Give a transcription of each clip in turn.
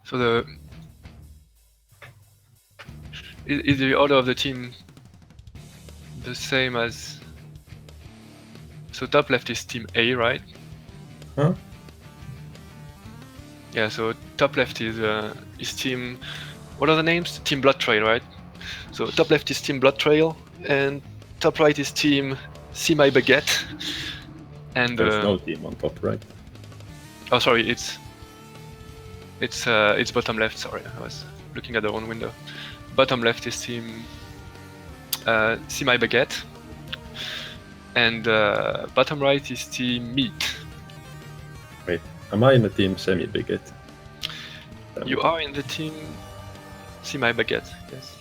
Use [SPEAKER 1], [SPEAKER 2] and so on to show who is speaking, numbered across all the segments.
[SPEAKER 1] So is the order of the team the same as? So top left is team A, right?
[SPEAKER 2] Huh?
[SPEAKER 1] Yeah. So top left is team. What are the names? Team Blood Trail, right? So top left is team Blood Trail, and top right is team See My Baguette. And
[SPEAKER 2] There's no team on top right.
[SPEAKER 1] oh, sorry, it's bottom left. Sorry, I was looking at the wrong window. Bottom left is team See My Baguette, and bottom right is team Meat.
[SPEAKER 2] Wait, am I in the team Semi-Bigot?
[SPEAKER 1] You are in the team See My Baguette, yes.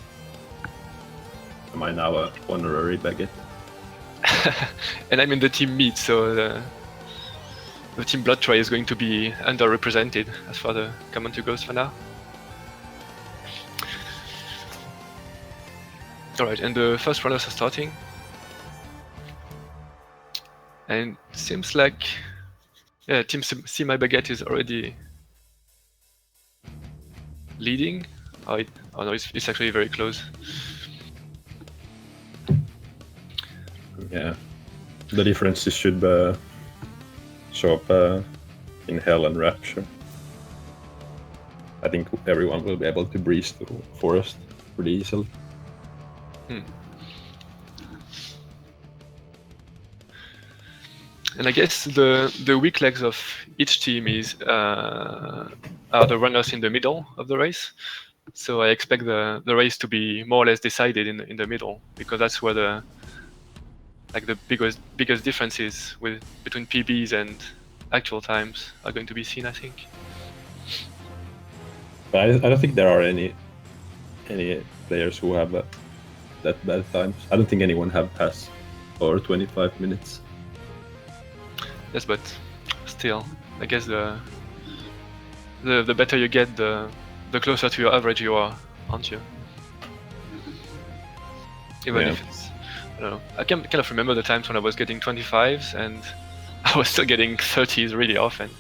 [SPEAKER 2] Am I now a honorary baguette?
[SPEAKER 1] And I'm in the team Meat, so the team Blood Tray is going to be underrepresented as far as the Command 2 goes for now. Alright, and the first runners are starting. And seems like, yeah, team See My Baguette is already leading. Oh no, it's actually very close.
[SPEAKER 2] Yeah, the differences should show up in Hell and Rapture. I think everyone will be able to breeze through Forest pretty easily.
[SPEAKER 1] And I guess the weak legs of each team are the runners in the middle of the race. So I expect the race to be more or less decided in the middle, because that's where the biggest differences between PBs and actual times are going to be seen, I think.
[SPEAKER 2] But I don't think there are any players who have that bad times. I don't think anyone has over 25 minutes.
[SPEAKER 1] Yes, but still, I guess the better you get, the closer to your average you are, aren't you? Even if it's, I don't know. I can kind of remember the times when I was getting 25s and I was still getting 30s really often.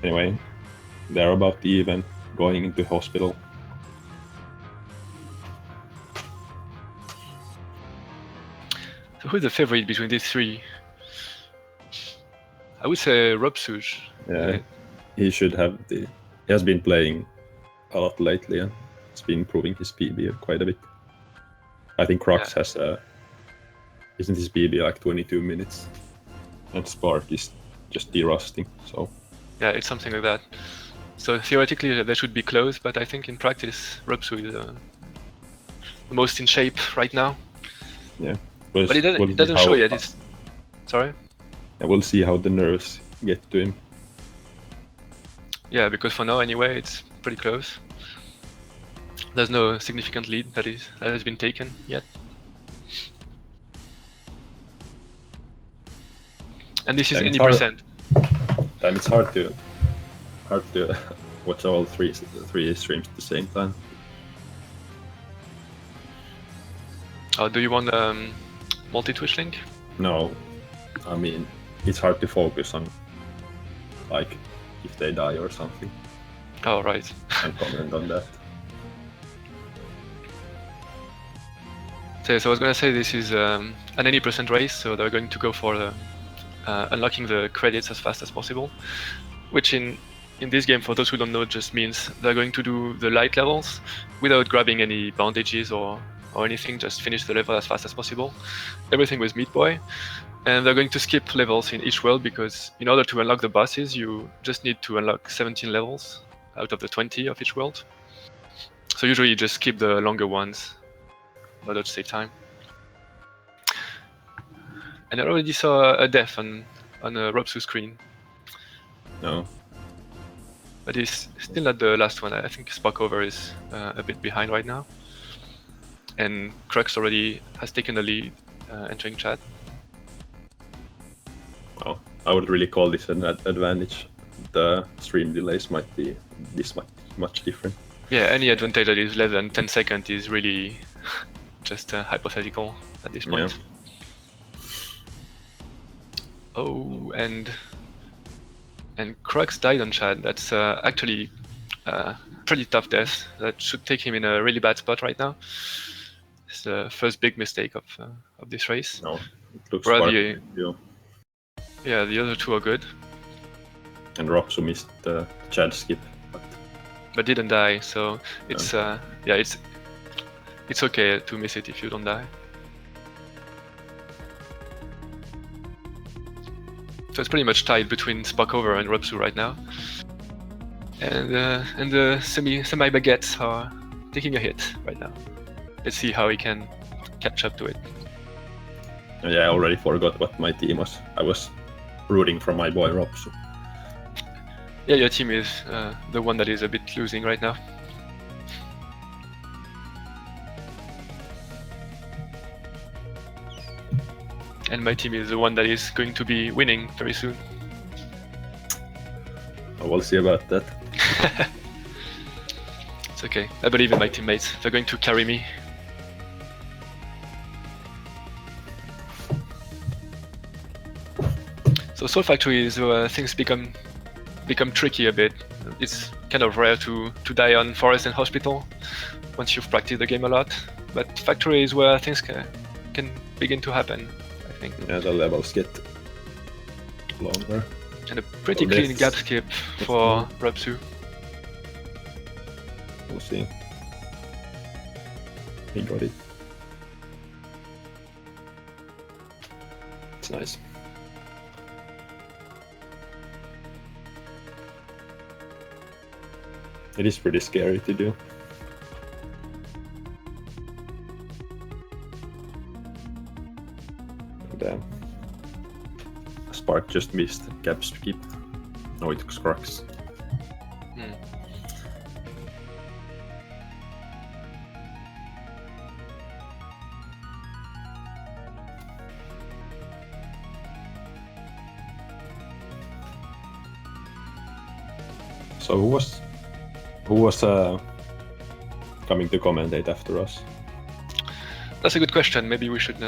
[SPEAKER 2] Anyway, they're about to even going into hospital.
[SPEAKER 1] So who's the favorite between these three? I would say Robsuj.
[SPEAKER 2] Yeah, he should have he has been playing a lot lately and he's been improving his PB quite a bit. I think Crux has isn't his PB like 22 minutes? And Spark is just derusting, so...
[SPEAKER 1] Yeah, it's something like that. So theoretically they should be close, but I think in practice Robsu is the most in shape right now.
[SPEAKER 2] Yeah.
[SPEAKER 1] But it doesn't show yet. Sorry?
[SPEAKER 2] Yeah, we'll see how the nerves get to him.
[SPEAKER 1] Yeah, because for now anyway it's pretty close. There's no significant lead that has been taken yet. And this is any percent.
[SPEAKER 2] And it's hard to watch all three streams at the same time.
[SPEAKER 1] Oh, do you want multi-Twitch link?
[SPEAKER 2] No, I mean it's hard to focus on like if they die or something.
[SPEAKER 1] Oh, right.
[SPEAKER 2] And comment on that.
[SPEAKER 1] So I was gonna say this is an any percent race, so they're going to go for the unlocking the credits as fast as possible, which in this game, for those who don't know, just means they're going to do the light levels without grabbing any bandages or anything, just finish the level as fast as possible. Everything with Meat Boy. And they're going to skip levels in each world, because in order to unlock the bosses, you just need to unlock 17 levels out of the 20 of each world. So usually you just skip the longer ones in order to save time. And I already saw a death on a Robsu screen.
[SPEAKER 2] No.
[SPEAKER 1] But it's still not the last one. I think Sparkover is a bit behind right now. And Crux already has taken the lead entering chat.
[SPEAKER 2] Well, I would really call this an advantage. The stream delays might be this much different.
[SPEAKER 1] Yeah, any advantage that is less than 10 seconds is really just hypothetical at this point.
[SPEAKER 2] Yeah.
[SPEAKER 1] Oh, and And Crux died on Chad. That's actually pretty tough death. That should take him in a really bad spot right now. It's the first big mistake of this race.
[SPEAKER 2] No, it looks
[SPEAKER 1] Well,
[SPEAKER 2] Spark
[SPEAKER 1] the-
[SPEAKER 2] you.
[SPEAKER 1] Yeah, the other two are good,
[SPEAKER 2] And Ropsu missed the Chad skip.
[SPEAKER 1] but didn't die. So it's it's okay to miss it if you don't die. So it's pretty much tied between Sparkover and Ropsu right now. And the semi baguettes are taking a hit right now. Let's see how he can catch up to it.
[SPEAKER 2] Yeah, I already forgot what my team was. I was rooting for my boy Ropsu.
[SPEAKER 1] Yeah, your team is the one that is a bit losing right now. And my team is the one that is going to be winning very soon.
[SPEAKER 2] We'll see about that.
[SPEAKER 1] It's okay. I believe in my teammates. They're going to carry me. So Soul Factory is where things become tricky a bit. It's kind of rare to die on Forest and Hospital once you've practiced the game a lot. But Factory is where things can begin to happen, I think.
[SPEAKER 2] Yeah, the levels get longer.
[SPEAKER 1] And a pretty clean gap skip for Ropsu.
[SPEAKER 2] We'll see. He got it. It's nice. It is pretty scary to do. Damn. Spark just missed gap skip. No, it took Crux. So who was coming to commentate after us?
[SPEAKER 1] That's a good question. Maybe we should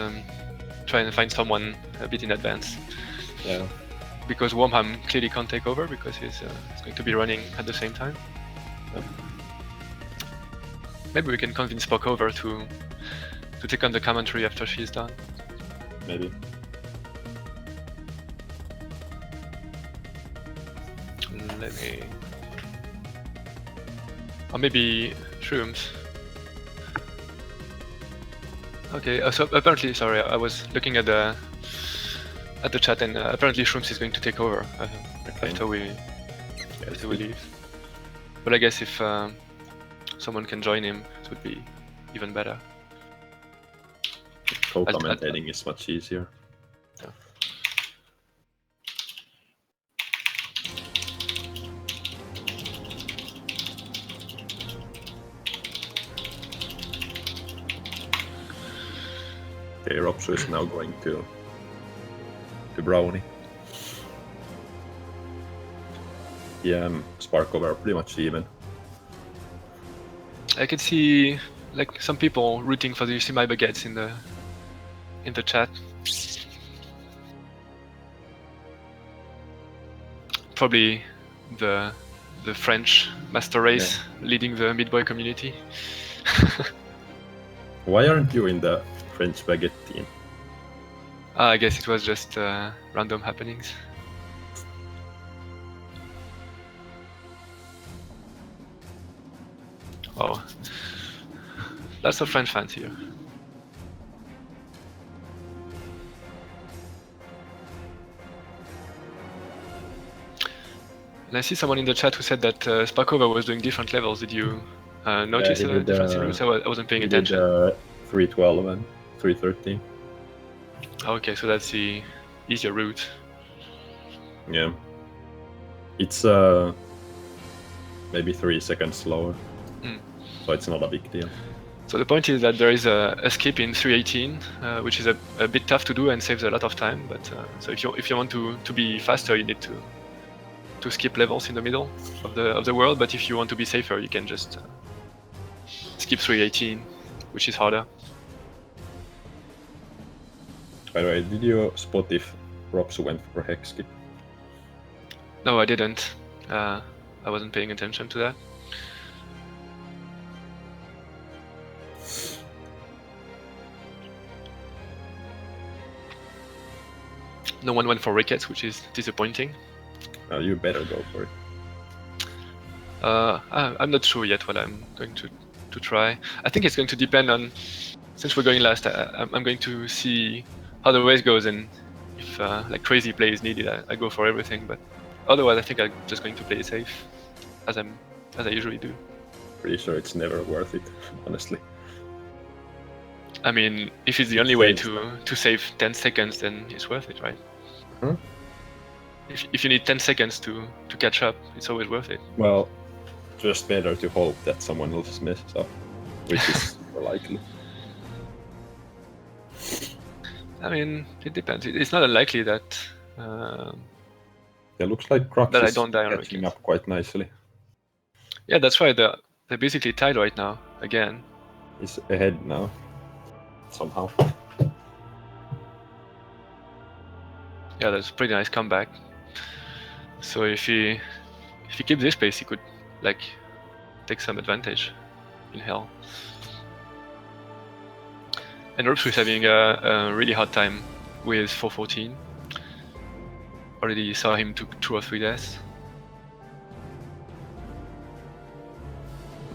[SPEAKER 1] try and find someone a bit in advance.
[SPEAKER 2] Yeah.
[SPEAKER 1] Because Wormham clearly can't take over because he's going to be running at the same time. Maybe we can convince Sparkover to take on the commentary after she's done.
[SPEAKER 2] Maybe.
[SPEAKER 1] Let me... Or maybe Shrooms. Okay, so apparently, sorry, I was looking at the chat, and apparently Shrooms is going to take over after we leave. But I guess if someone can join him, it would be even better.
[SPEAKER 2] Co-commentating is much easier.
[SPEAKER 1] Yeah.
[SPEAKER 2] Okay, Ropsu is now going to Brownie. Yeah, Sparkover pretty much even.
[SPEAKER 1] I can see like some people rooting for the semi baguettes in the chat. Probably the French master race leading the mid-boy community.
[SPEAKER 2] Why aren't you in the French baguette team?
[SPEAKER 1] I guess it was just random happenings. Oh, lots of French fans here. And I see someone in the chat who said that Sparkover was doing different levels. Did you notice the difference in routes? I wasn't paying attention.
[SPEAKER 2] 312 and 313.
[SPEAKER 1] Okay, so that's the easier route.
[SPEAKER 2] Yeah. It's maybe 3 seconds slower. So it's not a big deal.
[SPEAKER 1] So the point is that there is a skip in 318, which is a bit tough to do and saves a lot of time. But so if you want to be faster, you need to skip levels in the middle of the world. But if you want to be safer, you can just skip 318, which is harder.
[SPEAKER 2] By the way, did you spot if Ropsu went for hex skip?
[SPEAKER 1] No, I didn't. I wasn't paying attention to that. No one went for Ricketts, which is disappointing.
[SPEAKER 2] You better go for it.
[SPEAKER 1] I'm not sure yet what I'm going to try. I think it's going to depend on, since we're going last, I'm going to see how the race goes, and if like crazy play is needed, I go for everything. But otherwise, I think I'm just going to play it safe, as I usually do.
[SPEAKER 2] Pretty sure it's never worth it, honestly.
[SPEAKER 1] I mean, if it's the only way to save 10 seconds, then it's worth it, right?
[SPEAKER 2] Huh?
[SPEAKER 1] If you need 10 seconds to catch up, it's always worth it.
[SPEAKER 2] Well, just better to hope that someone else messes up, which is more likely.
[SPEAKER 1] I mean, it depends. It's not unlikely that.
[SPEAKER 2] Yeah, looks like Crux
[SPEAKER 1] That I
[SPEAKER 2] is
[SPEAKER 1] don't die on
[SPEAKER 2] catching
[SPEAKER 1] Ricketts.
[SPEAKER 2] up quite nicely.
[SPEAKER 1] Yeah, that's right. They're basically tied right now again.
[SPEAKER 2] He's ahead now, somehow.
[SPEAKER 1] Yeah, that's a pretty nice comeback. So if he keeps this pace, he could like take some advantage in hell. And Ropes is having a really hard time with 414. Already saw him took 2 or 3 deaths.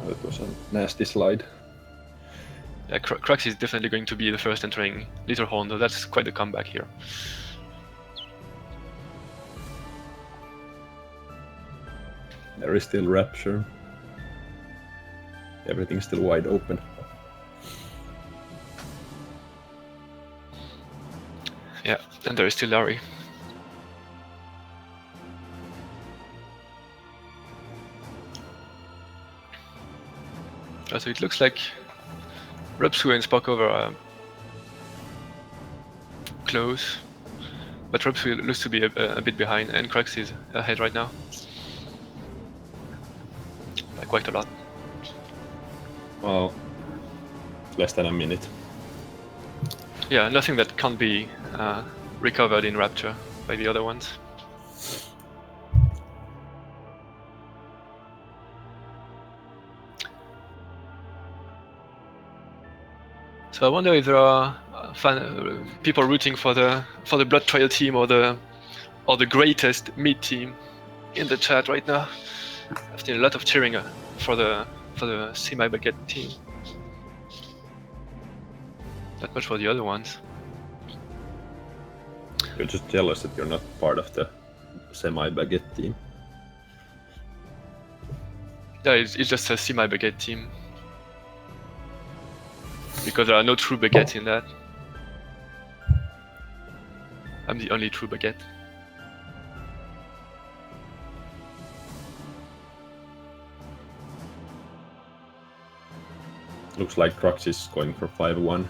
[SPEAKER 2] Oh, it was a nasty slide.
[SPEAKER 1] Yeah, Crux is definitely going to be the first entering Little Horn, though that's quite a comeback here.
[SPEAKER 2] There is still Rapture. Everything's still wide open.
[SPEAKER 1] Yeah, and there is still Larry. So it looks like Rupsu and Sparkover are close, but Rupsu looks to be a bit behind, and Crux is ahead right now. By quite a lot.
[SPEAKER 2] Well, less than a minute.
[SPEAKER 1] Yeah, nothing that can't be recovered in Rapture by the other ones. So I wonder if there are people rooting for the Blood Trial team or the greatest mid team in the chat right now. I've seen a lot of cheering for the semi-bucket team. Not much for the other ones.
[SPEAKER 2] You're just jealous that you're not part of the semi-baguette team.
[SPEAKER 1] Yeah, it's just a semi-baguette team. Because there are no true baguettes in that. I'm the only true baguette.
[SPEAKER 2] Looks like Crux is going for 5-1.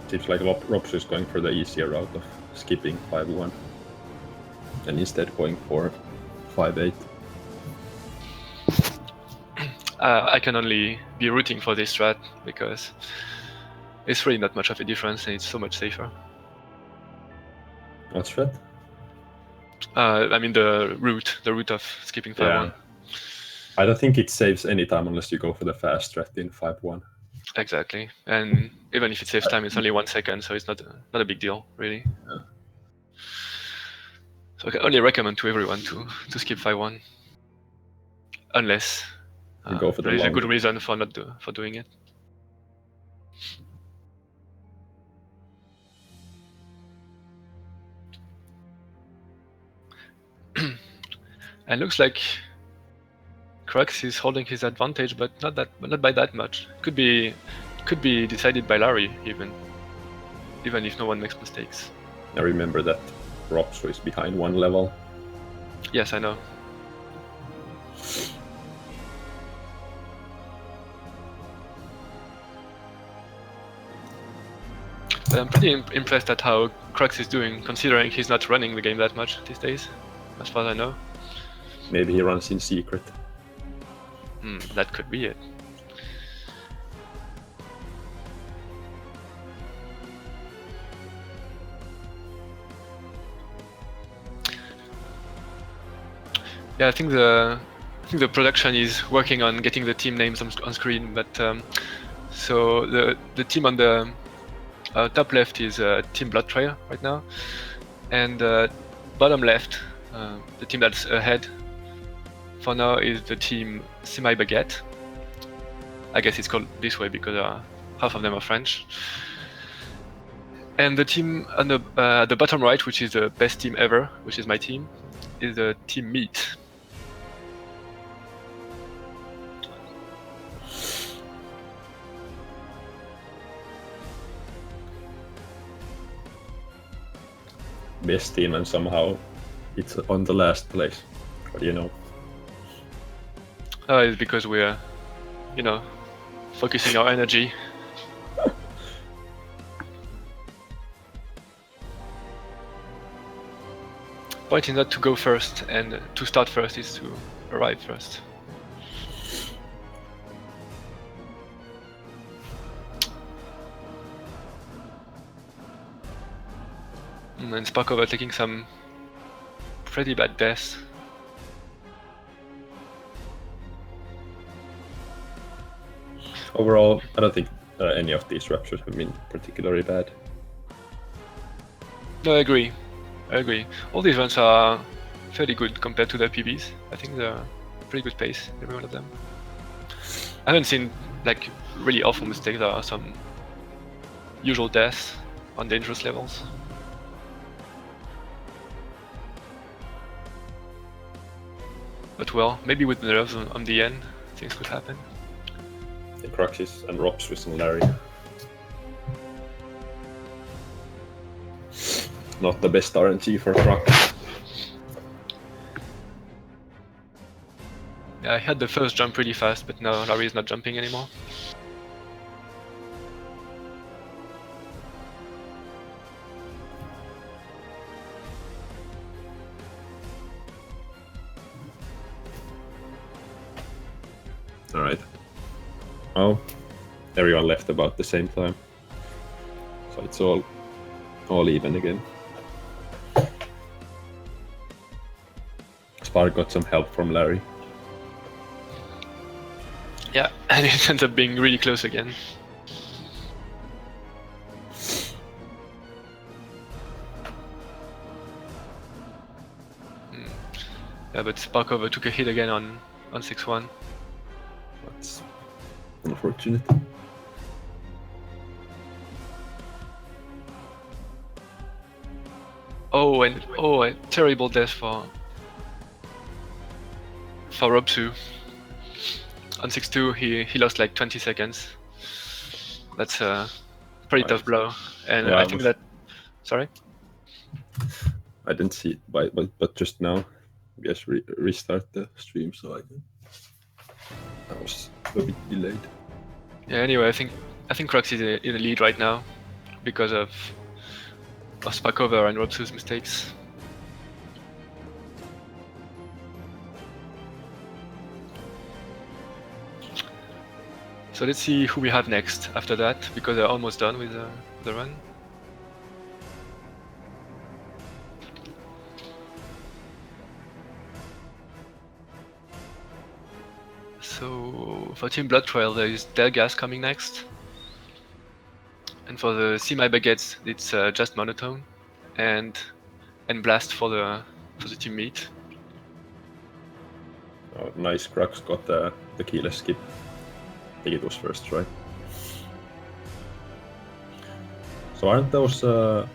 [SPEAKER 2] Seems like Ropsu is going for the easier route of skipping 5-1 and instead going for 5-8.
[SPEAKER 1] I can only be rooting for this strat because it's really not much of a difference and it's so much safer.
[SPEAKER 2] What strat?
[SPEAKER 1] I mean the route of skipping 5-1.
[SPEAKER 2] Yeah. I don't think it saves any time unless you go for the fast strat in 5-1.
[SPEAKER 1] Exactly, and even if it saves time, it's only 1 second, so it's not a big deal, really.
[SPEAKER 2] Yeah.
[SPEAKER 1] So I can only recommend to everyone to skip 5-1, unless
[SPEAKER 2] You go for the
[SPEAKER 1] there is a good
[SPEAKER 2] long-
[SPEAKER 1] reason for for doing it. And looks like Crux is holding his advantage, but not by that much. Could be decided by Larry even if no one makes mistakes.
[SPEAKER 2] I remember that Ropsu is behind 1 level.
[SPEAKER 1] Yes, I know. I'm pretty impressed at how Crux is doing, considering he's not running the game that much these days, as far as I know.
[SPEAKER 2] Maybe he runs in secret.
[SPEAKER 1] That could be it. Yeah, I think the production is working on getting the team names on screen, but so the team on the top left is Team Bloodtrail right now, and bottom left, the team that's ahead for now is the team Semi Baguette. I guess it's called this way because half of them are French. And the team on the bottom right, which is the best team ever, which is my team, is the Team Meat.
[SPEAKER 2] Best team, and somehow it's on the last place. What do you know?
[SPEAKER 1] It's because we're, focusing our energy. Point is not to go first, and to start first is to arrive first. And Sparkova taking some pretty bad deaths.
[SPEAKER 2] Overall, I don't think any of these ruptures have been particularly bad.
[SPEAKER 1] No, I agree. All these runs are fairly good compared to their PBs. I think they're pretty good pace, every one of them. I haven't seen like really awful mistakes. There are some usual deaths on dangerous levels. But well, maybe with the nerves on the end, things could happen.
[SPEAKER 2] The Cruxis and Ropsus and Larry. Not the best RNG for Crux.
[SPEAKER 1] Yeah, I had the first jump pretty fast, but now Larry is not jumping anymore.
[SPEAKER 2] Alright. Oh, everyone left about the same time. So it's all even again. Spark got some help from Larry.
[SPEAKER 1] Yeah, and it ends up being really close again. Yeah, but Sparkova took a hit again on 6-1.
[SPEAKER 2] That's unfortunate.
[SPEAKER 1] Oh, and a terrible death for Robsu. On 6-2, he lost like 20 seconds. That's a pretty tough blow, and
[SPEAKER 2] Yeah,
[SPEAKER 1] I think that. Sorry.
[SPEAKER 2] I didn't see it, but just now, I guess restart the stream so I can. I was a bit delayed.
[SPEAKER 1] Yeah. Anyway, I think Crux is in the lead right now because of Sparkova and Robsu's mistakes. So let's see who we have next after that, because they're almost done with the run. So for Team Bloodtrail, there is Delgas coming next. And for the Semi Baguettes, it's just Monotone and Blast for the Team Meat.
[SPEAKER 2] Oh, nice. Crux got the keyless skip. I think it was first try. So aren't those the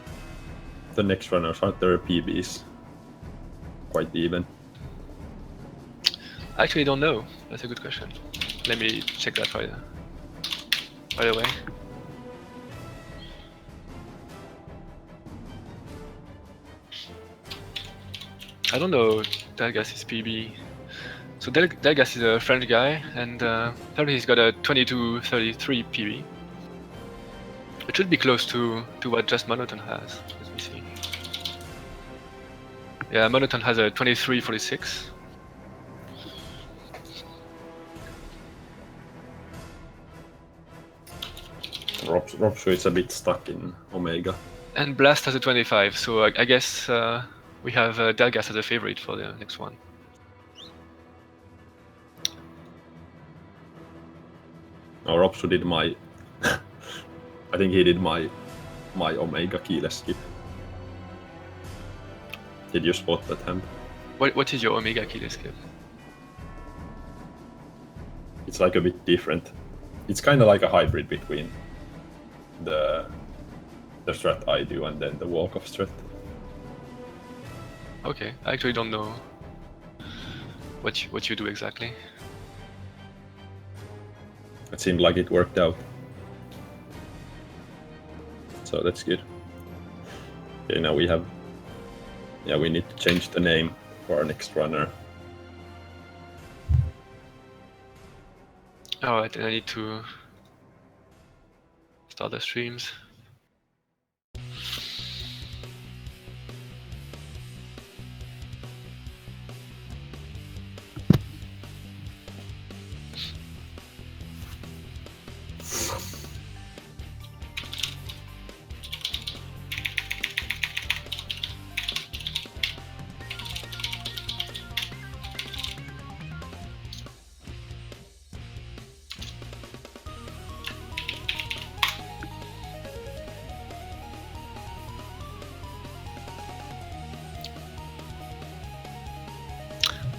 [SPEAKER 2] next runners? Aren't their PBs quite even?
[SPEAKER 1] I actually don't know. That's a good question. Let me check that right away. I don't know Delgas' PB. So Delgas is a French guy, and apparently he's got a 22:33 PB, It should be close to what just Monotone has. Let me see. Yeah, Monotone has a 23-46.
[SPEAKER 2] Robshu is a bit stuck in Omega.
[SPEAKER 1] And Blast has a 25, so I guess we have Delgas as a favorite for the next one.
[SPEAKER 2] No, Robshu did my... I think he did my Omega keyless skip. Did you spot that hand?
[SPEAKER 1] What is your Omega keyless skip?
[SPEAKER 2] It's like a bit different. It's kind of like a hybrid between the strat I do and then the walk-off strat.
[SPEAKER 1] Okay, I actually don't know what you do exactly.
[SPEAKER 2] It seemed like it worked out. So that's good. Okay, now we have... Yeah, we need to change the name for our next runner.
[SPEAKER 1] Alright, and I need to start the streams.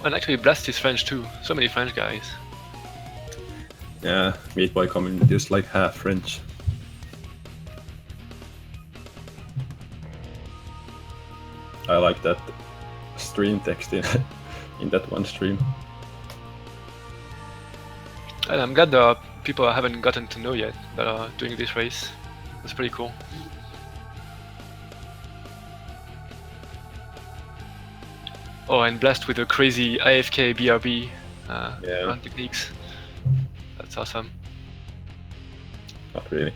[SPEAKER 1] And actually Blast is French too. So many French guys.
[SPEAKER 2] Yeah, Meat Boy community is like half French. I like that stream text in that one stream.
[SPEAKER 1] And I'm glad there are people I haven't gotten to know yet that are doing this race. That's pretty cool. Oh, and Blast with the crazy AFK BRB run techniques. That's awesome.
[SPEAKER 2] Not really.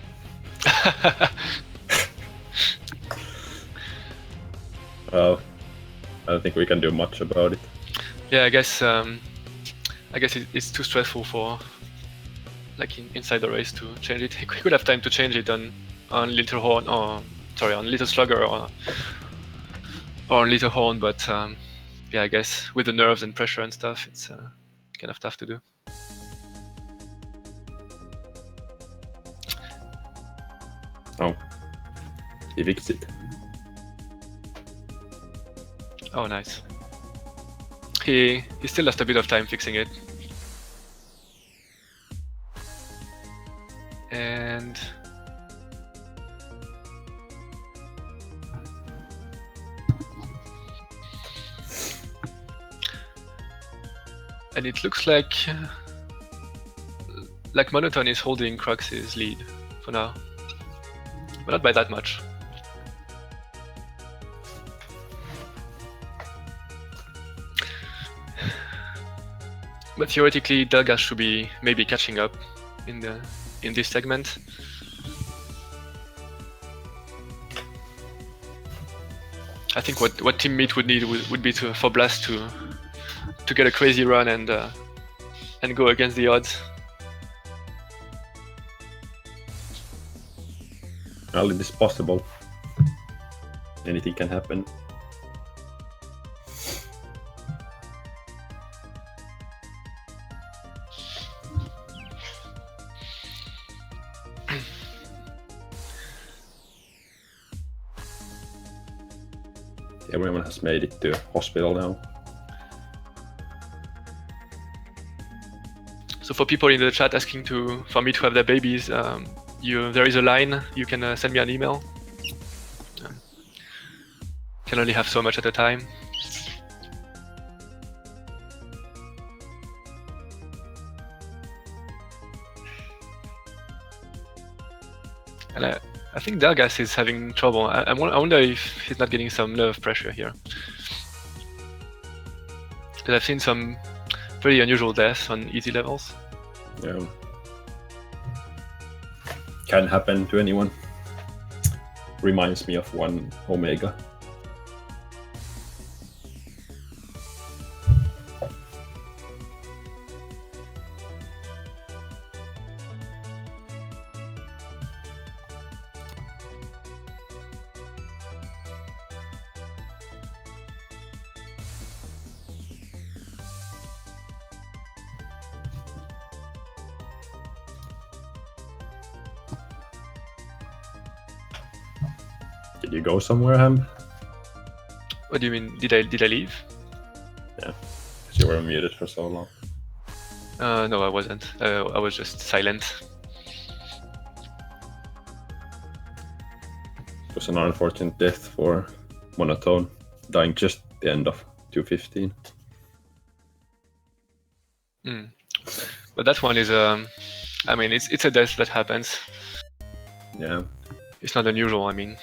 [SPEAKER 2] Well, I don't think we can do much about it.
[SPEAKER 1] Yeah, I guess it's too stressful for like inside the race to change it. We could have time to change it on Little Horn, or sorry, on Little Slugger or on Little Horn, but yeah, I guess with the nerves and pressure and stuff, it's kind of tough to do.
[SPEAKER 2] Oh, he fixed it.
[SPEAKER 1] Oh, nice. He still lost a bit of time fixing it. And it looks like Monotone is holding Crux's lead for now, but not by that much. But theoretically, Delgas should be maybe catching up in this segment. I think what Team Meat would need would be for Blast to get a crazy run and go against the odds.
[SPEAKER 2] Well, it is possible. Anything can happen. Everyone has made it to hospital now.
[SPEAKER 1] So for people in the chat asking for me to have their babies, there is a line. You can send me an email. Can only have so much at a time. And I think Delgas is having trouble. I wonder if he's not getting some nerve pressure here. Because I've seen some pretty unusual deaths on easy levels.
[SPEAKER 2] Yeah. Can happen to anyone. reminds me of one Omega. Did you go somewhere, Ham?
[SPEAKER 1] What do you mean? Did I leave?
[SPEAKER 2] Yeah, 'cause you were muted for so long.
[SPEAKER 1] No, I wasn't. I was just silent.
[SPEAKER 2] It was an unfortunate death for Monotone, dying just at the end of 215.
[SPEAKER 1] But that one is I mean, it's a death that happens.
[SPEAKER 2] Yeah,
[SPEAKER 1] It's not unusual. I mean,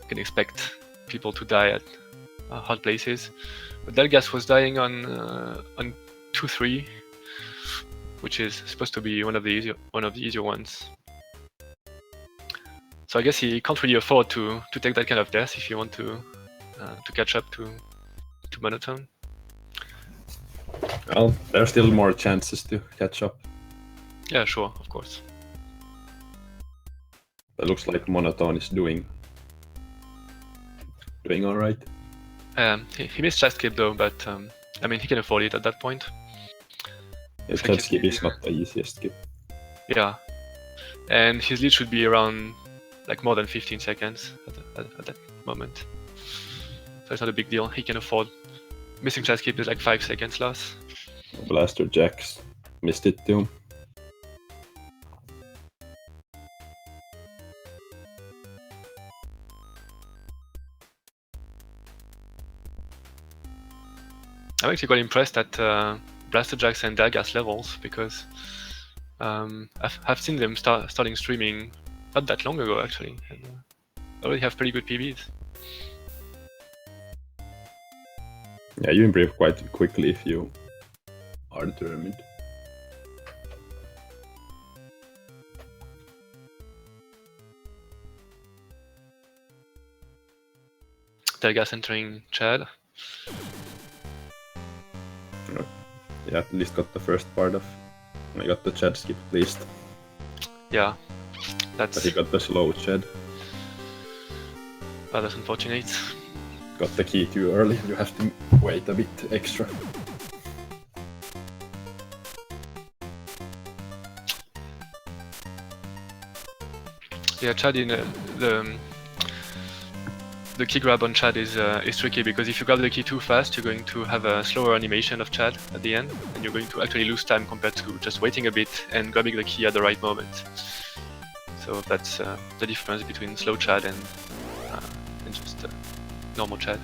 [SPEAKER 1] you can expect people to die at hot places. But Delgas was dying on 2-3, which is supposed to be one of the easier ones. So I guess he can't really afford to take that kind of death if you want to catch up to Monotone.
[SPEAKER 2] well, there are still more chances to catch up.
[SPEAKER 1] Yeah, sure, of course.
[SPEAKER 2] It looks like Monotone is doing all right.
[SPEAKER 1] He missed chest skip though, but I mean, he can afford it at that point.
[SPEAKER 2] Yeah,
[SPEAKER 1] It's like
[SPEAKER 2] jet skip is not the easiest skip.
[SPEAKER 1] Yeah, and his lead should be around like more than 15 seconds at that moment. So it's not a big deal. He can afford. Missing chest skip is like 5 seconds loss.
[SPEAKER 2] Blaster Jacks missed it too.
[SPEAKER 1] I'm actually quite impressed at Blaster Jacks and Delgas levels because I've seen them starting streaming not that long ago actually, and already have pretty good PBs.
[SPEAKER 2] Yeah, you improve quite quickly if you are determined.
[SPEAKER 1] Delgas entering Chad.
[SPEAKER 2] Yeah, at least got the first part of. I got the Chad skip at least,
[SPEAKER 1] Yeah,
[SPEAKER 2] but
[SPEAKER 1] that's
[SPEAKER 2] he got the slow Chad.
[SPEAKER 1] that's unfortunate.
[SPEAKER 2] Got the key too early. You have to wait a bit extra.
[SPEAKER 1] Yeah, Chad in the key grab on Chad is tricky because if you grab the key too fast, you're going to have a slower animation of Chad at the end, and you're going to actually lose time compared to just waiting a bit and grabbing the key at the right moment. So that's the difference between slow Chad and just normal Chad.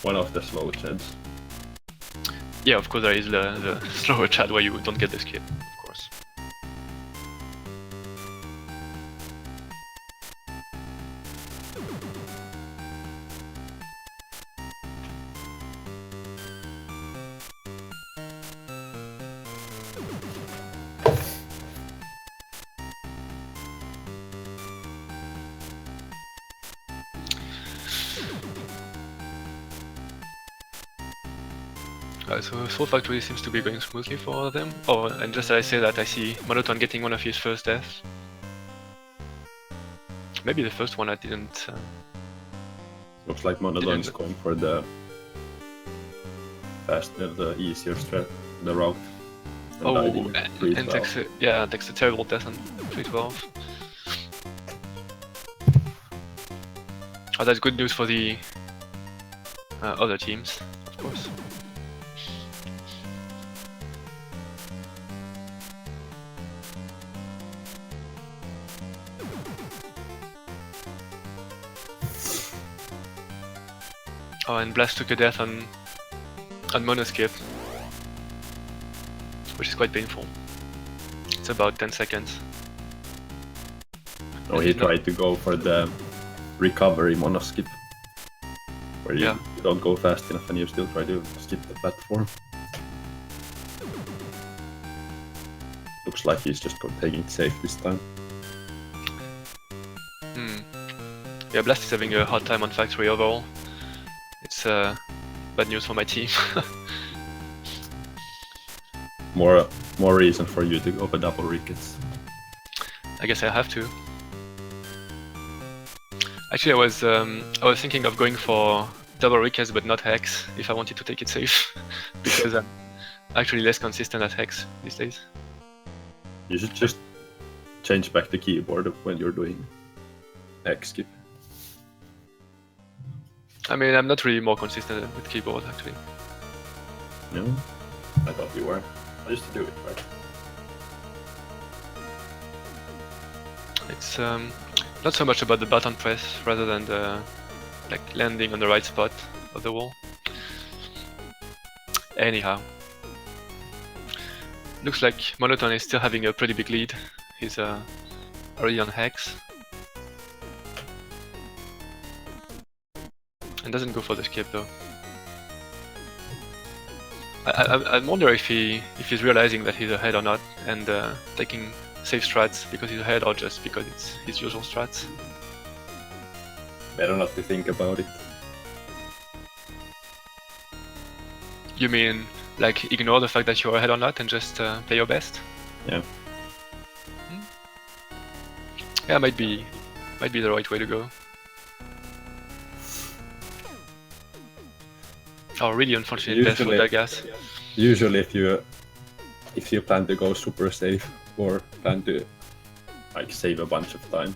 [SPEAKER 2] One of the slow Chads.
[SPEAKER 1] Yeah, of course there is the slower Chad where you don't get the skill, of course. So Soul Factory seems to be going smoothly for all of them. Oh, and just as I say that, I see Monotone getting one of his first deaths. Maybe the first one I didn't.
[SPEAKER 2] Looks like Monotone is going for the faster, the easier strat, the route.
[SPEAKER 1] And takes a terrible death on 312. Oh, that's good news for the other teams, of course. Oh, and Blast took a death on Monoskip, which is quite painful. It's about 10 seconds.
[SPEAKER 2] Oh, he tried to go for the recovery Monoskip, where you don't go fast enough and you still try to skip the platform. Looks like he's just taking it safe this time.
[SPEAKER 1] Yeah, Blast is having a hard time on Factory overall. It's bad news for my team.
[SPEAKER 2] More reason for you to go for double rickets.
[SPEAKER 1] I guess I have to. Actually, I was thinking of going for double rickets but not Hex if I wanted to take it safe, because I'm actually less consistent at Hex these days.
[SPEAKER 2] You should just change back the keyboard when you're doing Hex skip.
[SPEAKER 1] I mean, I'm not really more consistent with keyboard actually.
[SPEAKER 2] No? I thought you were. I used to do it, right?
[SPEAKER 1] It's not so much about the button press rather than the landing on the right spot of the wall. Anyhow, looks like Monotone is still having a pretty big lead. He's already on Hex and doesn't go for the skip though. I wonder if he's realizing that he's ahead or not and taking safe strats because he's ahead or just because it's his usual strats.
[SPEAKER 2] Better not to think about it.
[SPEAKER 1] You mean like ignore the fact that you're ahead or not and just play your best?
[SPEAKER 2] Yeah.
[SPEAKER 1] Yeah, might be the right way to go. Oh, really unfortunate death for Delgas.
[SPEAKER 2] Usually if you plan to go super safe or plan to like save a bunch of time,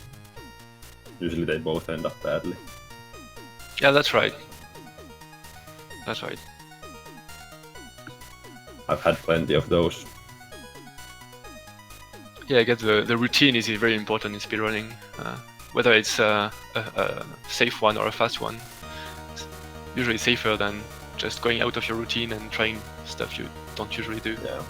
[SPEAKER 2] usually they both end up badly.
[SPEAKER 1] Yeah, that's right. That's right.
[SPEAKER 2] I've had plenty of those.
[SPEAKER 1] Yeah, I guess the routine is very important in speedrunning. Whether it's a safe one or a fast one, it's usually safer than just going out of your routine and trying stuff you don't usually do.
[SPEAKER 2] Yeah.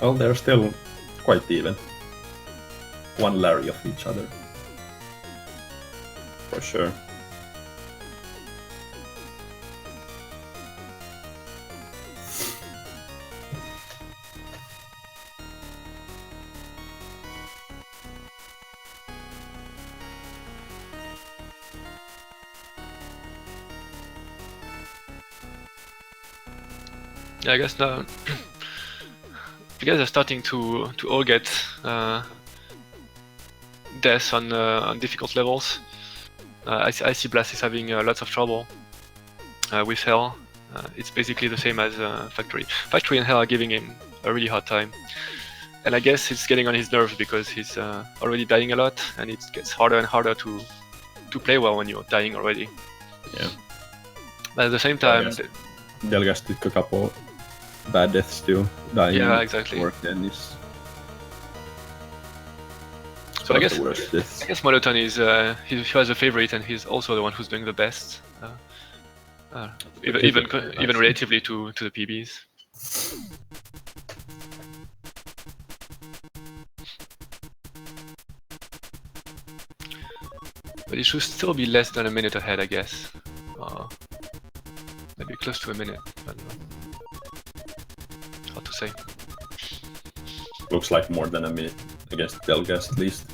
[SPEAKER 2] Well, they're still quite even. One Larry of each other. For sure.
[SPEAKER 1] Yeah, I guess now you guys are starting to all get deaths on difficult levels. I see Blast is having lots of trouble with Hell. It's basically the same as Factory. Factory and Hell are giving him a really hard time. And I guess it's getting on his nerves because he's already dying a lot, and it gets harder and harder to play well when you're dying already.
[SPEAKER 2] Yeah.
[SPEAKER 1] But at the same time,
[SPEAKER 2] Delgas took a couple bad deaths too, dying.
[SPEAKER 1] Yeah, exactly.
[SPEAKER 2] Work Dennis.
[SPEAKER 1] So I guess Monotone is he has a favorite, and he's also the one who's doing the best, even relatively to the PBs. But it should still be less than a minute ahead, I guess. Maybe close to a minute. I don't know. Hard to say.
[SPEAKER 2] Looks like more than a minute against Delgas at least.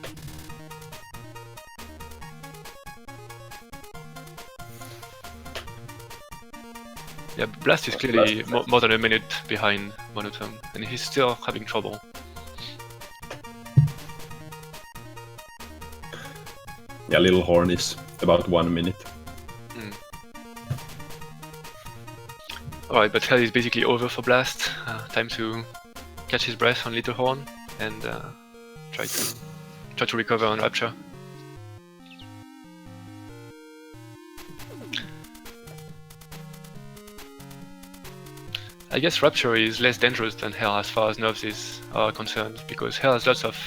[SPEAKER 1] Yeah, Blast is clearly more than a minute behind Monotone, and he's still having trouble.
[SPEAKER 2] Yeah, Little Horn is about 1 minute.
[SPEAKER 1] Alright, but Hell is basically over for Blast. Time to catch his breath on Little Horn and try to recover on Rapture. I guess Rapture is less dangerous than Hell as far as nerves are concerned, because Hell has lots of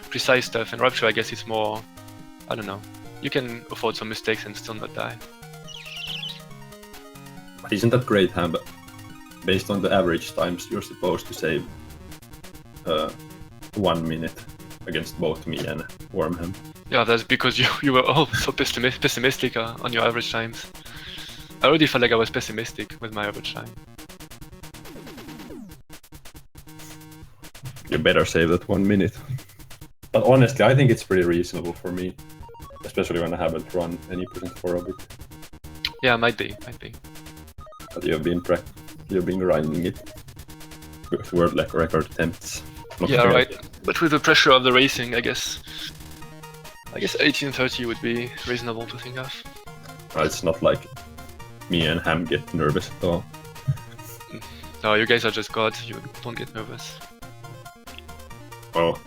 [SPEAKER 1] precise stuff, and Rapture I guess is more, I don't know, you can afford some mistakes and still not die.
[SPEAKER 2] Isn't that great, Ham? based on the average times, you're supposed to save 1 minute against both me and Wormham.
[SPEAKER 1] Yeah, that's because you were all so pessimistic on your average times. I already felt like I was pessimistic with my average time.
[SPEAKER 2] You better save that 1 minute. But honestly, I think it's pretty reasonable for me, especially when I haven't run any percent for a bit.
[SPEAKER 1] Yeah, might be.
[SPEAKER 2] But you've been grinding it with world record attempts.
[SPEAKER 1] Yeah, right. But with the pressure of the racing, I guess 1830 would be reasonable to think of.
[SPEAKER 2] It's not like me and Ham get nervous at all.
[SPEAKER 1] No, you guys are just gods. You don't get nervous.
[SPEAKER 2] Well,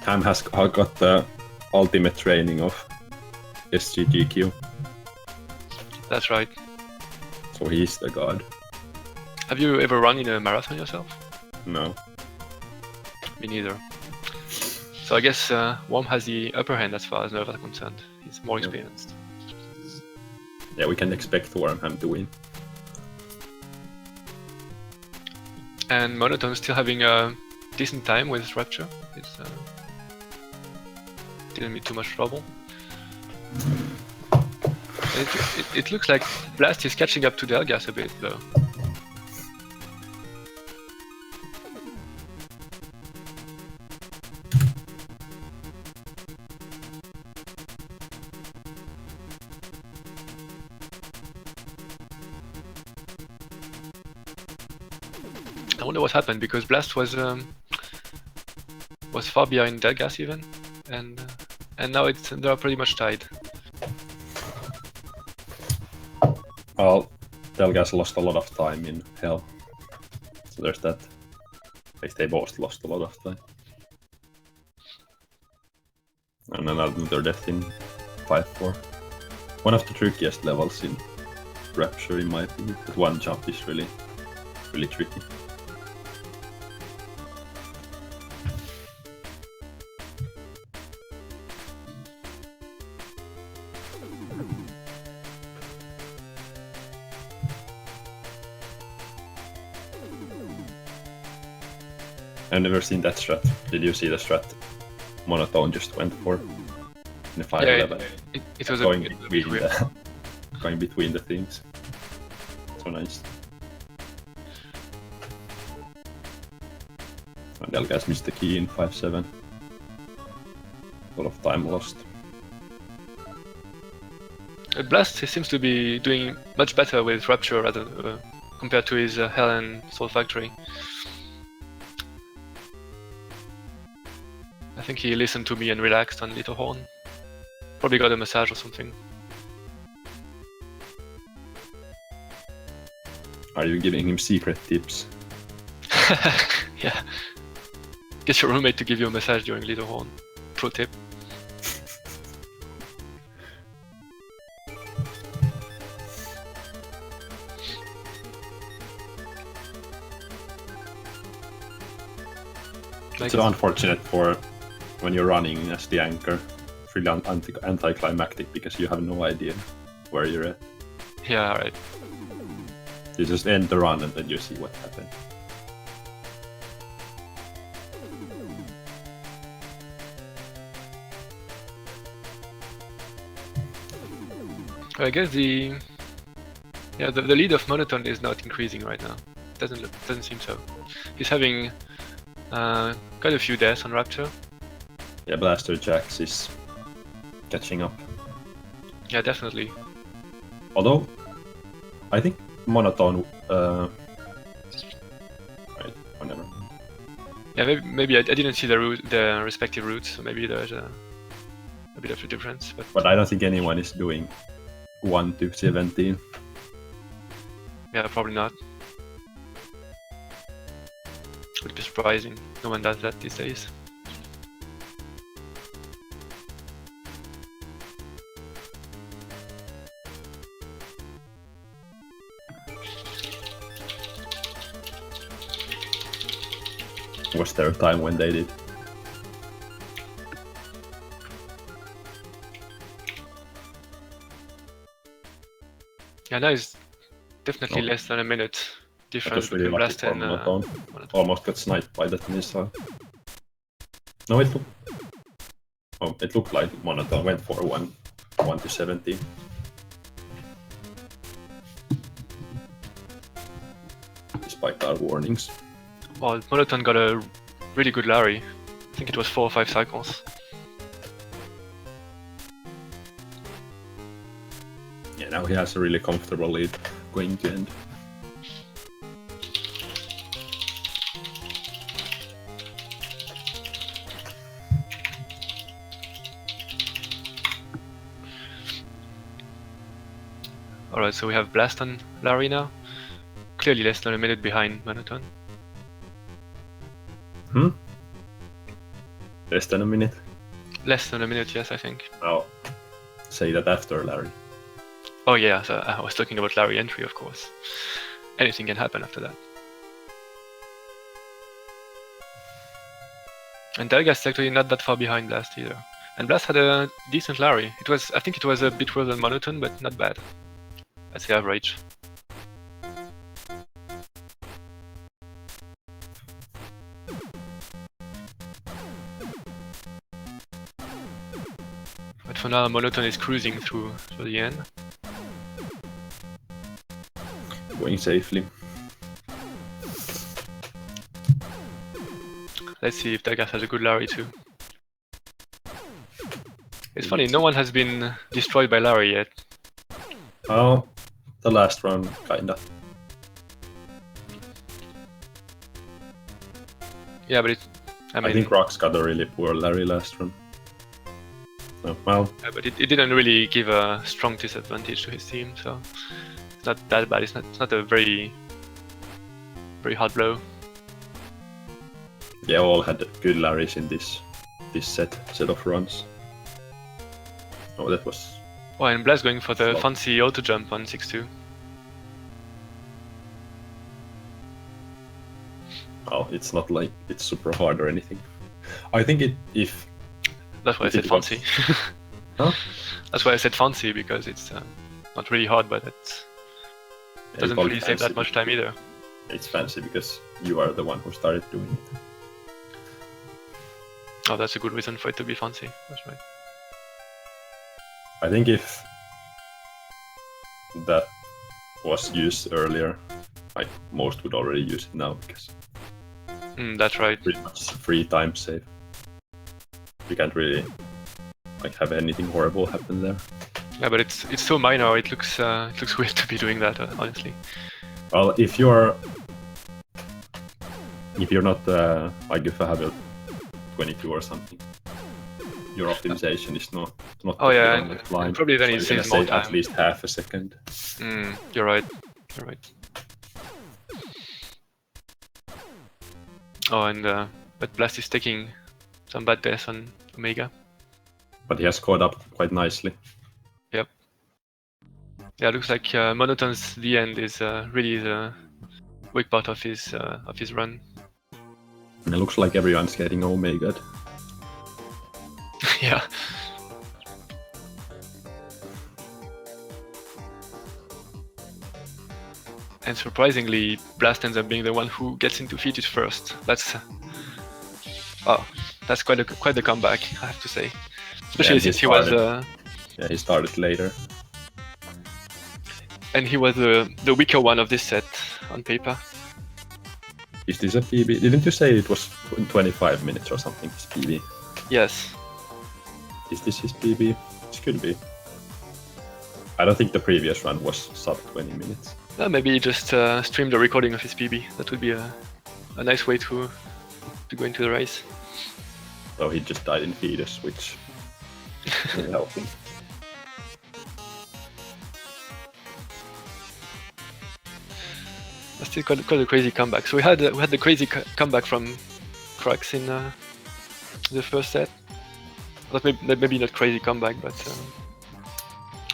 [SPEAKER 2] Ham has got the ultimate training of SGGQ.
[SPEAKER 1] That's right.
[SPEAKER 2] So he's the god.
[SPEAKER 1] Have you ever run in a marathon yourself?
[SPEAKER 2] No.
[SPEAKER 1] Me neither. So I guess Worm has the upper hand as far as nerves are concerned. He's more experienced.
[SPEAKER 2] Yeah, we can expect Wormham to win.
[SPEAKER 1] And Monotone still having a decent time with Rapture. It's didn't mean too much trouble. It looks like Blast is catching up to Delgas a bit though. I wonder what happened because Blast was far behind Delgas even, and now they're pretty much tied.
[SPEAKER 2] Well, Delgas lost a lot of time in Hell, so there's that. They both lost a lot of time. And another death in 5-4. One of the trickiest levels in Rapture in my opinion. But one jump is really tricky. I've never seen that strat. Did you see the strat Monotone just went for in the 5-11?
[SPEAKER 1] Yeah, it was
[SPEAKER 2] going between the things. So nice. And Delgas missed the key in 5-7. A lot of time lost.
[SPEAKER 1] Blast seems to be doing much better with Rapture rather compared to his Hell and Soul Factory. I think he listened to me and relaxed on Little Horn. Probably got a massage or something.
[SPEAKER 2] Are you giving him secret tips?
[SPEAKER 1] Yeah. Get your roommate to give you a massage during Little Horn. Pro tip.
[SPEAKER 2] It's unfortunate for when you're running as the anchor. It's really anticlimactic because you have no idea where you're at.
[SPEAKER 1] Yeah, right.
[SPEAKER 2] You just end the run and then you see what happened.
[SPEAKER 1] I guess the lead of Monotone is not increasing right now. Doesn't seem so. He's having quite a few deaths on Rapture.
[SPEAKER 2] Yeah, Blaster Jax is catching up.
[SPEAKER 1] Yeah, definitely.
[SPEAKER 2] Although, I think Monotone. Right, whatever.
[SPEAKER 1] Yeah, maybe I didn't see the respective routes, so maybe there's a bit of a difference.
[SPEAKER 2] But I don't think anyone is doing 1 to 17.
[SPEAKER 1] Yeah, probably not. Would be surprising. No one does that these days.
[SPEAKER 2] Was there a time when they did?
[SPEAKER 1] Yeah, that is definitely less than a minute difference
[SPEAKER 2] was really
[SPEAKER 1] between
[SPEAKER 2] lucky
[SPEAKER 1] Blast
[SPEAKER 2] for
[SPEAKER 1] and
[SPEAKER 2] Monotone.
[SPEAKER 1] Monotone.
[SPEAKER 2] Almost got sniped by that missile. No, it looked like Monotone went for 1 to 17. Despite our warnings.
[SPEAKER 1] Well, Monotone got a really good Larry. I think it was 4 or 5 cycles.
[SPEAKER 2] Yeah, now he has a really comfortable lead going to end.
[SPEAKER 1] Alright, so we have Blast on Larry now. Clearly less than a minute behind Monotone.
[SPEAKER 2] Less than a minute.
[SPEAKER 1] Less than a minute, yes, I think.
[SPEAKER 2] I'll say that after Larry.
[SPEAKER 1] Oh yeah, so I was talking about Larry entry, of course. Anything can happen after that. And Delgast actually not that far behind Blast either. And Blast had a decent Larry. I think it was a bit worse than Monotone, but not bad. That's the average. But for now, Monotone is cruising through the end.
[SPEAKER 2] Going safely.
[SPEAKER 1] Let's see if Delgast has a good Larry too. It's funny, no one has been destroyed by Larry yet.
[SPEAKER 2] Oh, the last round, kinda.
[SPEAKER 1] Yeah, but
[SPEAKER 2] I think Rox got a really poor Larry last round. Oh, well,
[SPEAKER 1] yeah, but it didn't really give a strong disadvantage to his team, so it's not that bad. It's not a very hard blow.
[SPEAKER 2] yeah, all had good Larrys in this set of runs. Oh, that was...
[SPEAKER 1] Oh, and Blast going for the
[SPEAKER 2] Flop.
[SPEAKER 1] fancy auto jump on 6-2.
[SPEAKER 2] Oh, it's not like it's super hard or anything. I think if...
[SPEAKER 1] That's why I
[SPEAKER 2] If
[SPEAKER 1] said
[SPEAKER 2] it was-
[SPEAKER 1] fancy.
[SPEAKER 2] Huh?
[SPEAKER 1] That's why I said fancy, because it's not really hard, but it doesn't
[SPEAKER 2] call it
[SPEAKER 1] really save that
[SPEAKER 2] fancy.
[SPEAKER 1] much time either.
[SPEAKER 2] It's fancy because you are the one who started doing it.
[SPEAKER 1] Oh, that's a good reason for it to be fancy. That's right.
[SPEAKER 2] I think if that was used earlier, like most would already use it now because
[SPEAKER 1] That's right.
[SPEAKER 2] pretty much free time save. You can't really like have anything horrible happen there.
[SPEAKER 1] Yeah, but it's so minor. It looks weird to be doing that, honestly.
[SPEAKER 2] Well, if you're not like if I have a 22 or something, your optimization is not.
[SPEAKER 1] Oh yeah,
[SPEAKER 2] on the
[SPEAKER 1] and
[SPEAKER 2] line.
[SPEAKER 1] probably then
[SPEAKER 2] So
[SPEAKER 1] it
[SPEAKER 2] you're gonna
[SPEAKER 1] saves more
[SPEAKER 2] save at
[SPEAKER 1] time.
[SPEAKER 2] least half a second.
[SPEAKER 1] You're right. You're right. Oh, and but Blast is taking some bad deaths on Omega.
[SPEAKER 2] But he has caught up quite nicely.
[SPEAKER 1] Yep. Yeah, looks like Monotone's the end is really the weak part of his run.
[SPEAKER 2] And it looks like everyone's getting Omega.
[SPEAKER 1] Yeah. And surprisingly, Blast ends up being the one who gets into Fetus first. That's quite the comeback, I have to say. Especially
[SPEAKER 2] Yeah,
[SPEAKER 1] since he was
[SPEAKER 2] Yeah, he started later.
[SPEAKER 1] and he was the weaker one of this set on paper.
[SPEAKER 2] Is this a PB? Didn't you say it was in 25 minutes or something? His PB.
[SPEAKER 1] Yes.
[SPEAKER 2] Is this his PB? This could be. I don't think the previous one was sub 20 minutes.
[SPEAKER 1] Maybe just stream the recording of his PB. That would be a nice way to go into the race.
[SPEAKER 2] So he just died in Fetus, which didn't help him.
[SPEAKER 1] That's still quite a crazy comeback. So we had the crazy comeback from Crux in the first set. Not maybe not crazy comeback, but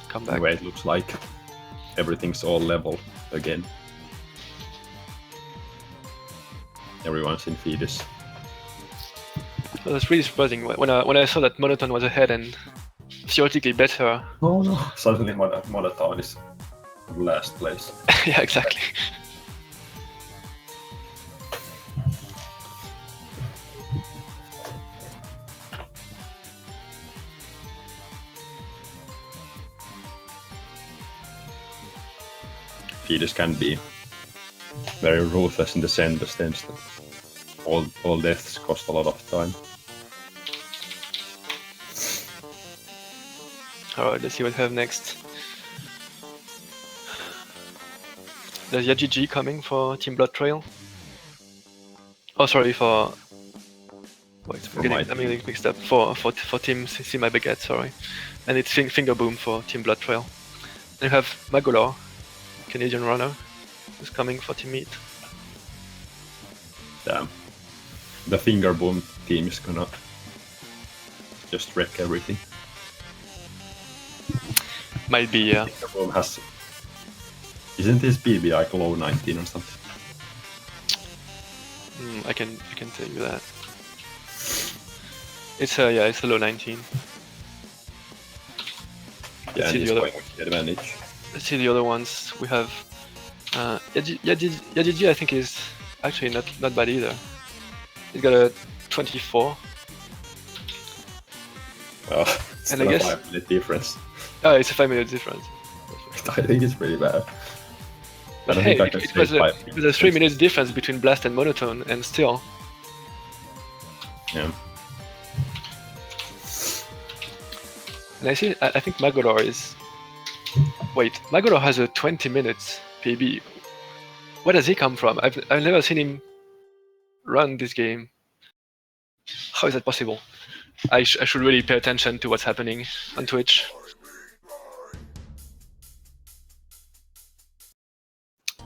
[SPEAKER 1] comeback.
[SPEAKER 2] Anyway, it looks like everything's all level again. Everyone's in Fetus.
[SPEAKER 1] Well, that's really surprising. When I saw that Monotone was ahead and theoretically better.
[SPEAKER 2] Oh no! Suddenly Monotone is last place.
[SPEAKER 1] Yeah, exactly.
[SPEAKER 2] feeders can be very ruthless in the sense that all deaths cost a lot of time.
[SPEAKER 1] Alright, let's see what we have next. There's YaGG coming for Team Blood Trail. Oh, sorry, for... Wait, I'm getting mixed up. For Team See My Baguette, sorry. And it's Finger Boom for Team Blood Trail. Then you have Magolor, Canadian runner, who's coming for Team Meat.
[SPEAKER 2] Damn. The Finger Boom team is gonna just wreck everything.
[SPEAKER 1] Might be, yeah.
[SPEAKER 2] Finger Boom has... Isn't his PB like low 19 or something?
[SPEAKER 1] I can tell you that. It's it's a low 19.
[SPEAKER 2] Yeah, and he's going with the advantage.
[SPEAKER 1] Let's see the other ones. We have YaGG I think is actually not bad either. He's got a 24.
[SPEAKER 2] Well, it's
[SPEAKER 1] and
[SPEAKER 2] a
[SPEAKER 1] I guess
[SPEAKER 2] 5-minute difference.
[SPEAKER 1] Oh, it's a 5-minute difference.
[SPEAKER 2] I think it's pretty bad.
[SPEAKER 1] But hey, it was a 3 minutes difference between Blast and Monotone, and still.
[SPEAKER 2] Yeah.
[SPEAKER 1] And I think Magolor is... Wait, Magolor has a 20 minutes PB. Where does he come from? I've never seen him run this game. How is that possible? I should really pay attention to what's happening on Twitch.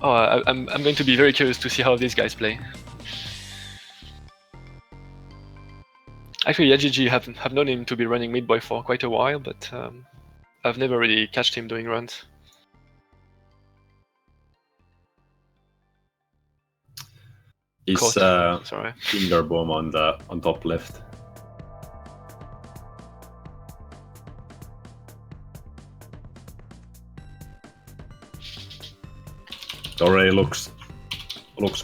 [SPEAKER 1] Oh, I'm going to be very curious to see how these guys play. Actually, YaGG have known him to be running Meat Boy for quite a while, but I've never really catched him doing runs.
[SPEAKER 2] Is Finger Boom on top left? The array looks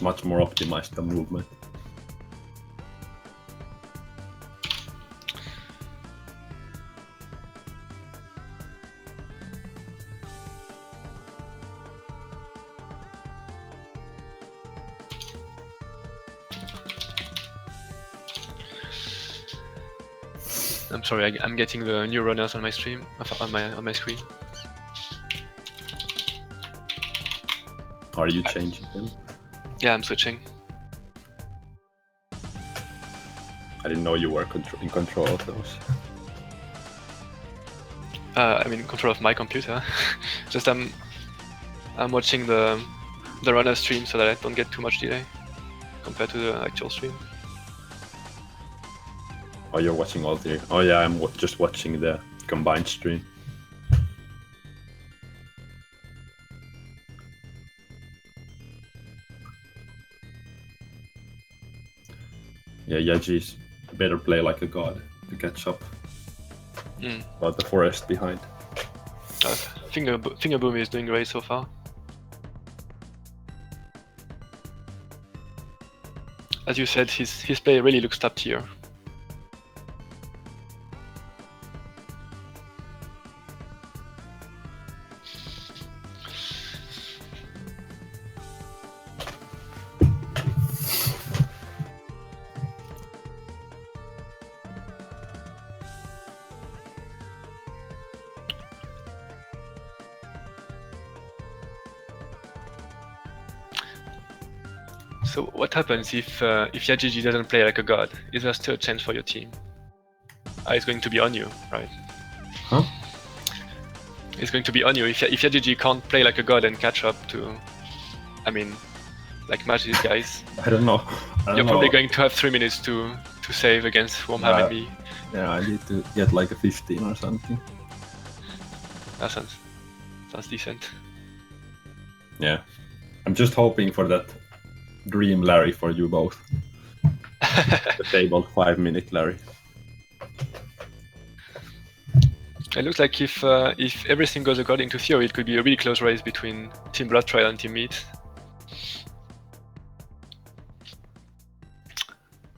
[SPEAKER 2] much more optimized than movement.
[SPEAKER 1] I'm sorry, I'm getting the new runners on my stream, on my screen.
[SPEAKER 2] Are you changing them?
[SPEAKER 1] Yeah, I'm switching.
[SPEAKER 2] I didn't know you were in control of those.
[SPEAKER 1] I'm in control of my computer. Just I'm watching the runner stream so that I don't get too much delay compared to the actual stream.
[SPEAKER 2] Oh, you're watching all the... Oh yeah, I'm just watching the combined stream. Yeah, YaGG's better play like a god to catch up. About the forest behind.
[SPEAKER 1] Finger Boom is doing great so far. As you said, his play really looks top tier. So what happens if YaGG doesn't play like a god? Is there still a chance for your team? It's going to be on you, right?
[SPEAKER 2] Huh?
[SPEAKER 1] It's going to be on you if YaGG can't play like a god and catch up to, like match these guys.
[SPEAKER 2] I don't know.
[SPEAKER 1] You're probably going to have 3 minutes to save against Wormham and me.
[SPEAKER 2] Yeah, I need to get like a 15 or something.
[SPEAKER 1] That sounds decent.
[SPEAKER 2] Yeah, I'm just hoping for that dream Larry for you both. The tabled 5-minute Larry.
[SPEAKER 1] It looks like if everything goes according to theory, it could be a really close race between Team Blood Trail and Team Meat.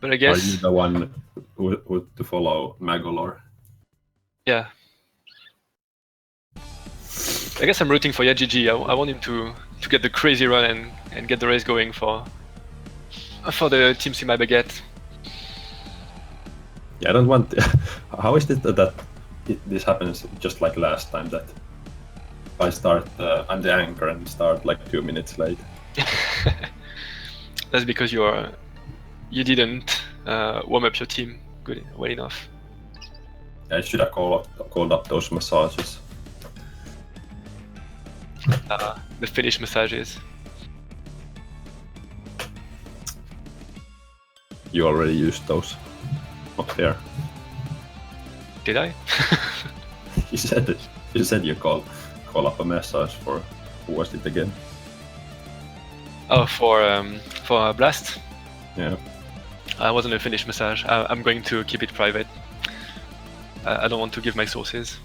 [SPEAKER 1] But I guess...
[SPEAKER 2] Are you the one who to follow Magolor?
[SPEAKER 1] Yeah. I guess I'm rooting for YaGG. I want him to get the crazy run and get the race going for the Team See My Baguette.
[SPEAKER 2] Yeah, I don't want. How is it that this happens just like last time, that I start, I'm the anchor and start like 2 minutes late?
[SPEAKER 1] That's because you didn't warm up your team well enough.
[SPEAKER 2] Yeah, I should have called up those massages.
[SPEAKER 1] The Finnish massages.
[SPEAKER 2] You already used those up there.
[SPEAKER 1] Did I?
[SPEAKER 2] You said it. You said you call up a massage for, who was it again?
[SPEAKER 1] Oh, for Blast.
[SPEAKER 2] Yeah.
[SPEAKER 1] I wasn't a Finnish massage. I'm going to keep it private. I don't want to give my sources.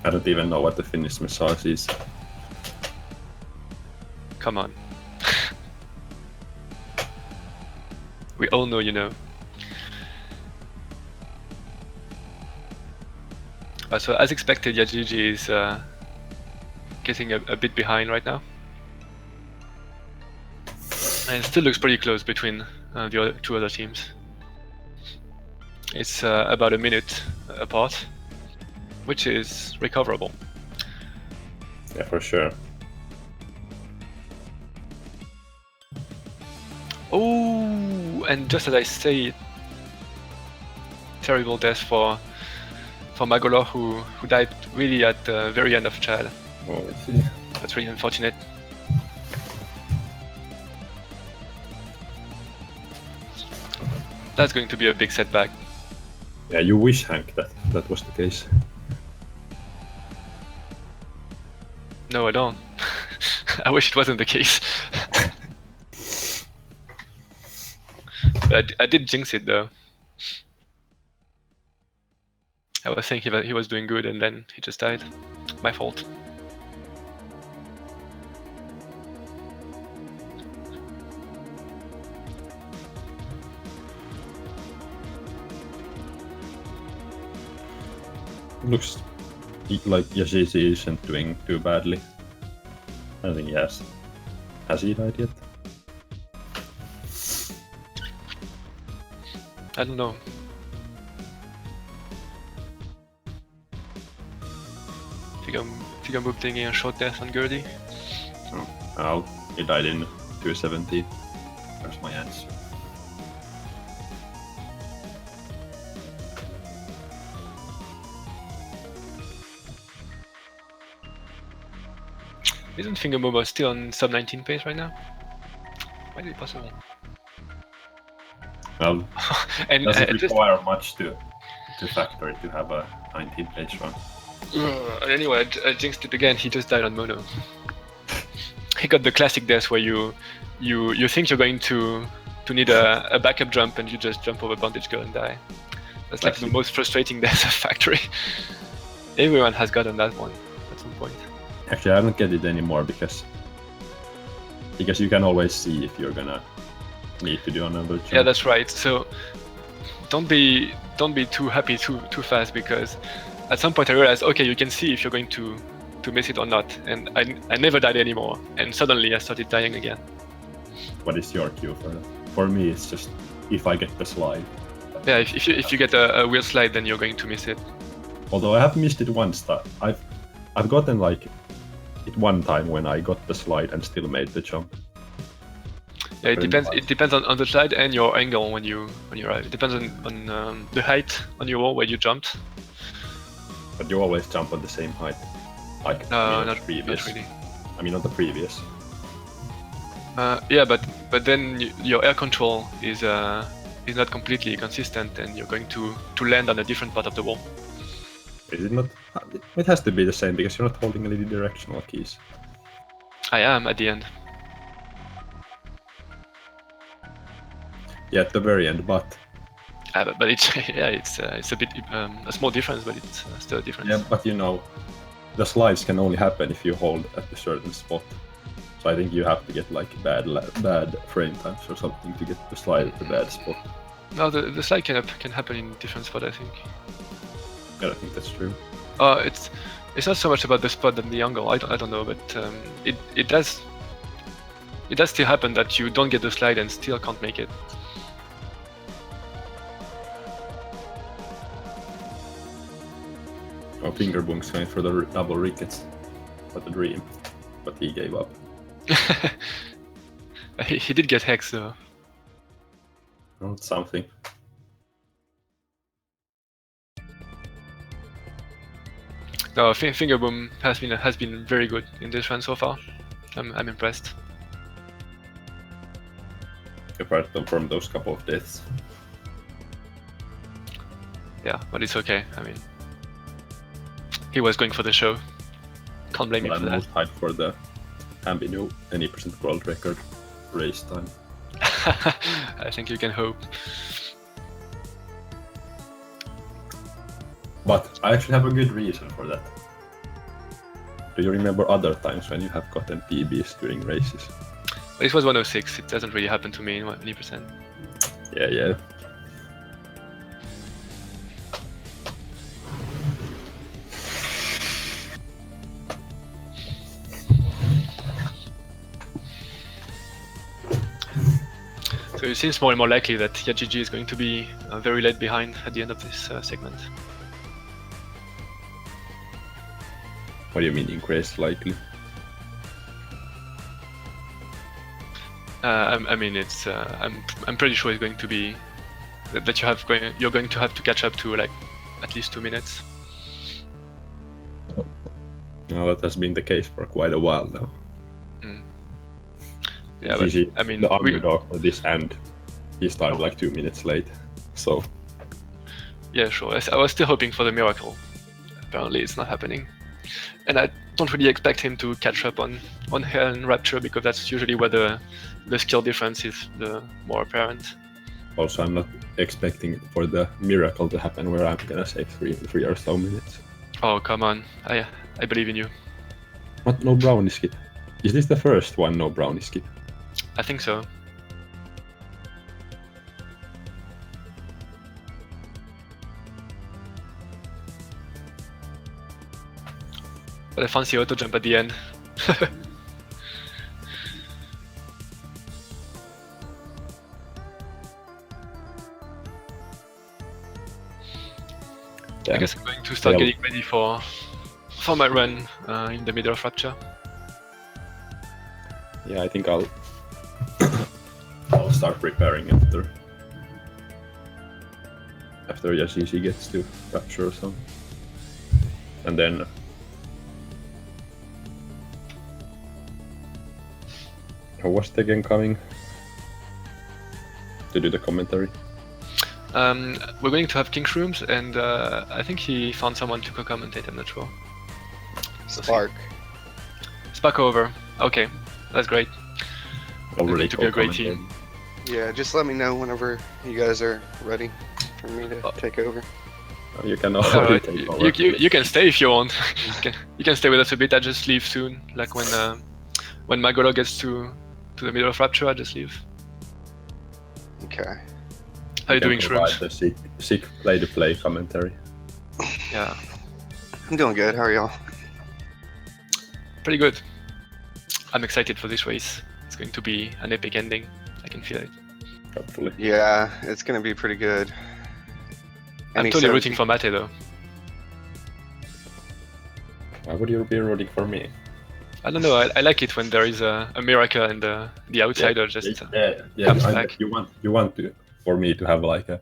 [SPEAKER 2] I don't even know what the Finnish massage is.
[SPEAKER 1] Come on. We all know you know. So as expected, Yajiji is getting a bit behind right now. And it still looks pretty close between the two other teams. It's about a minute apart, which is recoverable.
[SPEAKER 2] Yeah, for sure.
[SPEAKER 1] Oh, and just as I say it, terrible death for Magolor, who died really at the very end of Chad.
[SPEAKER 2] Oh, I see.
[SPEAKER 1] That's really unfortunate. That's going to be a big setback.
[SPEAKER 2] Yeah, you wish, Hank, that was the case.
[SPEAKER 1] No, I don't. I wish it wasn't the case. But I did jinx it though. I was thinking that he was doing good and then he just died. My fault.
[SPEAKER 2] Looks like Yashishi isn't doing too badly. I don't think he has. Has he died yet?
[SPEAKER 1] I don't know. Figure taking a short death on Gertie.
[SPEAKER 2] Oh, he died in 270. There's my answer.
[SPEAKER 1] Isn't Fingermoba still on sub 19 pace right now? Why is it possible?
[SPEAKER 2] Well,
[SPEAKER 1] and
[SPEAKER 2] doesn't require much to factor it to have a 19 pace run.
[SPEAKER 1] Anyway, I jinxed it again. He just died on mono. He got the classic death where you think you're going to need a backup jump and you just jump over Bondage Girl and die. That's like the most frustrating death of Factory. Everyone has gotten that one at some point.
[SPEAKER 2] Actually, I don't get it anymore because you can always see if you're gonna need to do another jump.
[SPEAKER 1] Yeah, that's right. So don't be too happy too fast, because at some point I realized, okay, you can see if you're going to miss it or not, and I never died anymore, and suddenly I started dying again.
[SPEAKER 2] What is your cue for that? For me, it's just if I get the slide.
[SPEAKER 1] Yeah, if you get a weird slide, then you're going to miss it.
[SPEAKER 2] Although I have missed it once. I've gotten like it one time when I got the slide and still made the jump.
[SPEAKER 1] Yeah, it depends. It depends on the slide and your angle when you arrive. It depends on the height on your wall where you jumped.
[SPEAKER 2] But you always jump on the same height. Like
[SPEAKER 1] not
[SPEAKER 2] previous.
[SPEAKER 1] really.
[SPEAKER 2] I mean, not the previous.
[SPEAKER 1] Yeah, but then your air control is not completely consistent, and you're going to land on a different part of the wall.
[SPEAKER 2] Is it not? It has to be the same because you're not holding any directional keys.
[SPEAKER 1] I am at the end.
[SPEAKER 2] Yeah, at the very end, but.
[SPEAKER 1] But it's it's a bit a small difference, but it's still a difference.
[SPEAKER 2] Yeah, but you know, the slides can only happen if you hold at a certain spot. So I think you have to get like bad frame times or something to get the slide at the bad spot.
[SPEAKER 1] No, the slide can happen in different spots, I think.
[SPEAKER 2] I don't think that's true.
[SPEAKER 1] It's not so much about the spot than the angle. I don't know, but it does still happen that you don't get the slide and still can't make it.
[SPEAKER 2] Oh, Fingerboom's going for the double rickets. What a dream. But he gave up.
[SPEAKER 1] He did get hexed though.
[SPEAKER 2] Oh, it's something.
[SPEAKER 1] No, Fingerboom has been very good in this run so far. I'm impressed.
[SPEAKER 2] Apart from those couple of deaths.
[SPEAKER 1] Yeah, but it's okay. I mean, he was going for the show. Can't blame him for that.
[SPEAKER 2] I'm most hyped for the Hamby new 20% world record race time.
[SPEAKER 1] I think you can hope.
[SPEAKER 2] But I actually have a good reason for that. Do you remember other times when you have gotten PBs during races?
[SPEAKER 1] It was 106. It doesn't really happen to me in 20%.
[SPEAKER 2] Yeah.
[SPEAKER 1] So it seems more and more likely that YaGG is going to be very late behind at the end of this segment.
[SPEAKER 2] What do you mean increased likely?
[SPEAKER 1] I mean, it's. I'm pretty sure it's going to be that you're going to have to catch up to like at least 2 minutes.
[SPEAKER 2] No, that has been the case for quite a while now.
[SPEAKER 1] Yeah, but I mean,
[SPEAKER 2] the underdog for this end, he started like 2 minutes late. So.
[SPEAKER 1] Yeah, sure. I was still hoping for the miracle. Apparently, it's not happening. And I don't really expect him to catch up on Hell and Rapture because that's usually where the skill difference is the more apparent.
[SPEAKER 2] Also, I'm not expecting for the miracle to happen where I'm gonna save three or so minutes.
[SPEAKER 1] Oh, come on. I believe in you.
[SPEAKER 2] What? No brownie skip? Is this the first one no brownie skip?
[SPEAKER 1] I think so. But a fancy auto jump at the end. I guess I'm going to start getting ready for my run in the middle of Rapture.
[SPEAKER 2] Yeah, I think I'll start preparing after YaGG gets to Rapture or something. And then how was Tekken coming to do the commentary?
[SPEAKER 1] We're going to have King's Rooms, and I think he found someone to co-commentate. I'm not sure.
[SPEAKER 3] Spark.
[SPEAKER 1] Spark over. Okay, that's great.
[SPEAKER 2] Already
[SPEAKER 1] to be a great team.
[SPEAKER 3] Yeah, just let me know whenever you guys are ready for me to take over.
[SPEAKER 2] You can already take over.
[SPEAKER 1] You can stay if you want. you can stay with us a bit. I just leave soon. Like when Magolo gets to the middle of Rapture, I just leave.
[SPEAKER 3] Okay.
[SPEAKER 1] How are you doing, Shrooms?
[SPEAKER 2] The sick play-to-play commentary.
[SPEAKER 1] Yeah.
[SPEAKER 3] I'm doing good. How are y'all?
[SPEAKER 1] Pretty good. I'm excited for this race. It's going to be an epic ending. I can feel it.
[SPEAKER 2] Hopefully.
[SPEAKER 3] Yeah, it's going to be pretty good.
[SPEAKER 1] I'm totally rooting for Mate though.
[SPEAKER 2] Why would you be rooting for me?
[SPEAKER 1] I don't know. I like it when there is a miracle and the outsider just comes back.
[SPEAKER 2] You want for me to have like a.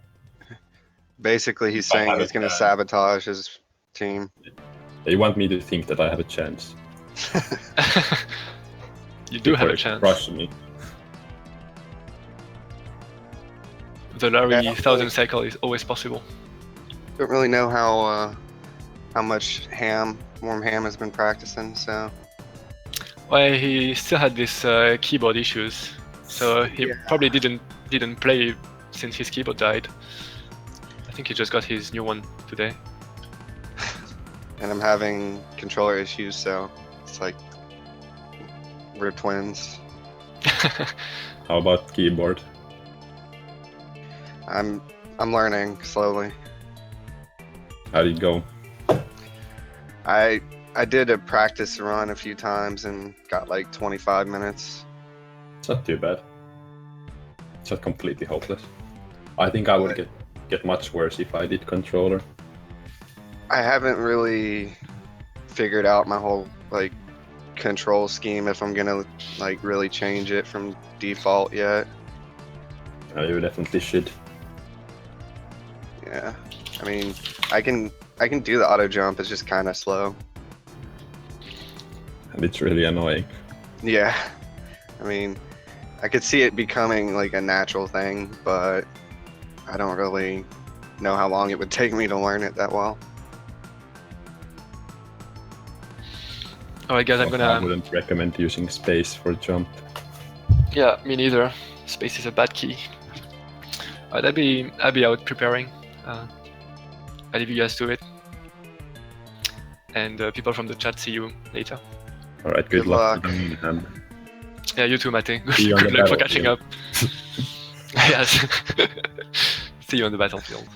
[SPEAKER 3] Basically, he's saying he's going to sabotage his team.
[SPEAKER 2] You want me to think that I have a chance.
[SPEAKER 1] You do have a chance.
[SPEAKER 2] Crush me.
[SPEAKER 1] The Larry 1000 cycle is always possible.
[SPEAKER 3] Don't really know how much Warm Ham has been practicing, so.
[SPEAKER 1] Well, he still had this keyboard issues, so he probably didn't play since his keyboard died. I think he just got his new one today.
[SPEAKER 3] And I'm having controller issues, so it's like we're twins.
[SPEAKER 2] How about keyboard?
[SPEAKER 3] I'm learning slowly.
[SPEAKER 2] How did it go?
[SPEAKER 3] I I did a practice run a few times and got like 25 minutes.
[SPEAKER 2] It's not too bad. It's not completely hopeless. I think I would get much worse if I did controller.
[SPEAKER 3] I haven't really figured out my whole like control scheme if I'm gonna like really change it from default yet.
[SPEAKER 2] You definitely should.
[SPEAKER 3] Yeah, I mean, I can do the auto jump. It's just kind of slow.
[SPEAKER 2] And it's really annoying.
[SPEAKER 3] Yeah, I mean, I could see it becoming like a natural thing, but I don't really know how long it would take me to learn it that well.
[SPEAKER 1] Alright guys, I'm
[SPEAKER 2] I
[SPEAKER 1] gonna...
[SPEAKER 2] wouldn't recommend using space for jump.
[SPEAKER 1] Yeah, me neither. Space is a bad key. Alright, I'll be out preparing. I'll leave you guys to it. And people from the chat, see you later.
[SPEAKER 2] Alright, good
[SPEAKER 3] Good
[SPEAKER 2] luck.
[SPEAKER 3] luck.
[SPEAKER 2] And
[SPEAKER 1] Yeah, you too, Mate.
[SPEAKER 2] See you on
[SPEAKER 1] Good
[SPEAKER 2] the
[SPEAKER 1] luck for catching up.
[SPEAKER 2] battlefield.
[SPEAKER 1] Yes. See you on the battlefield.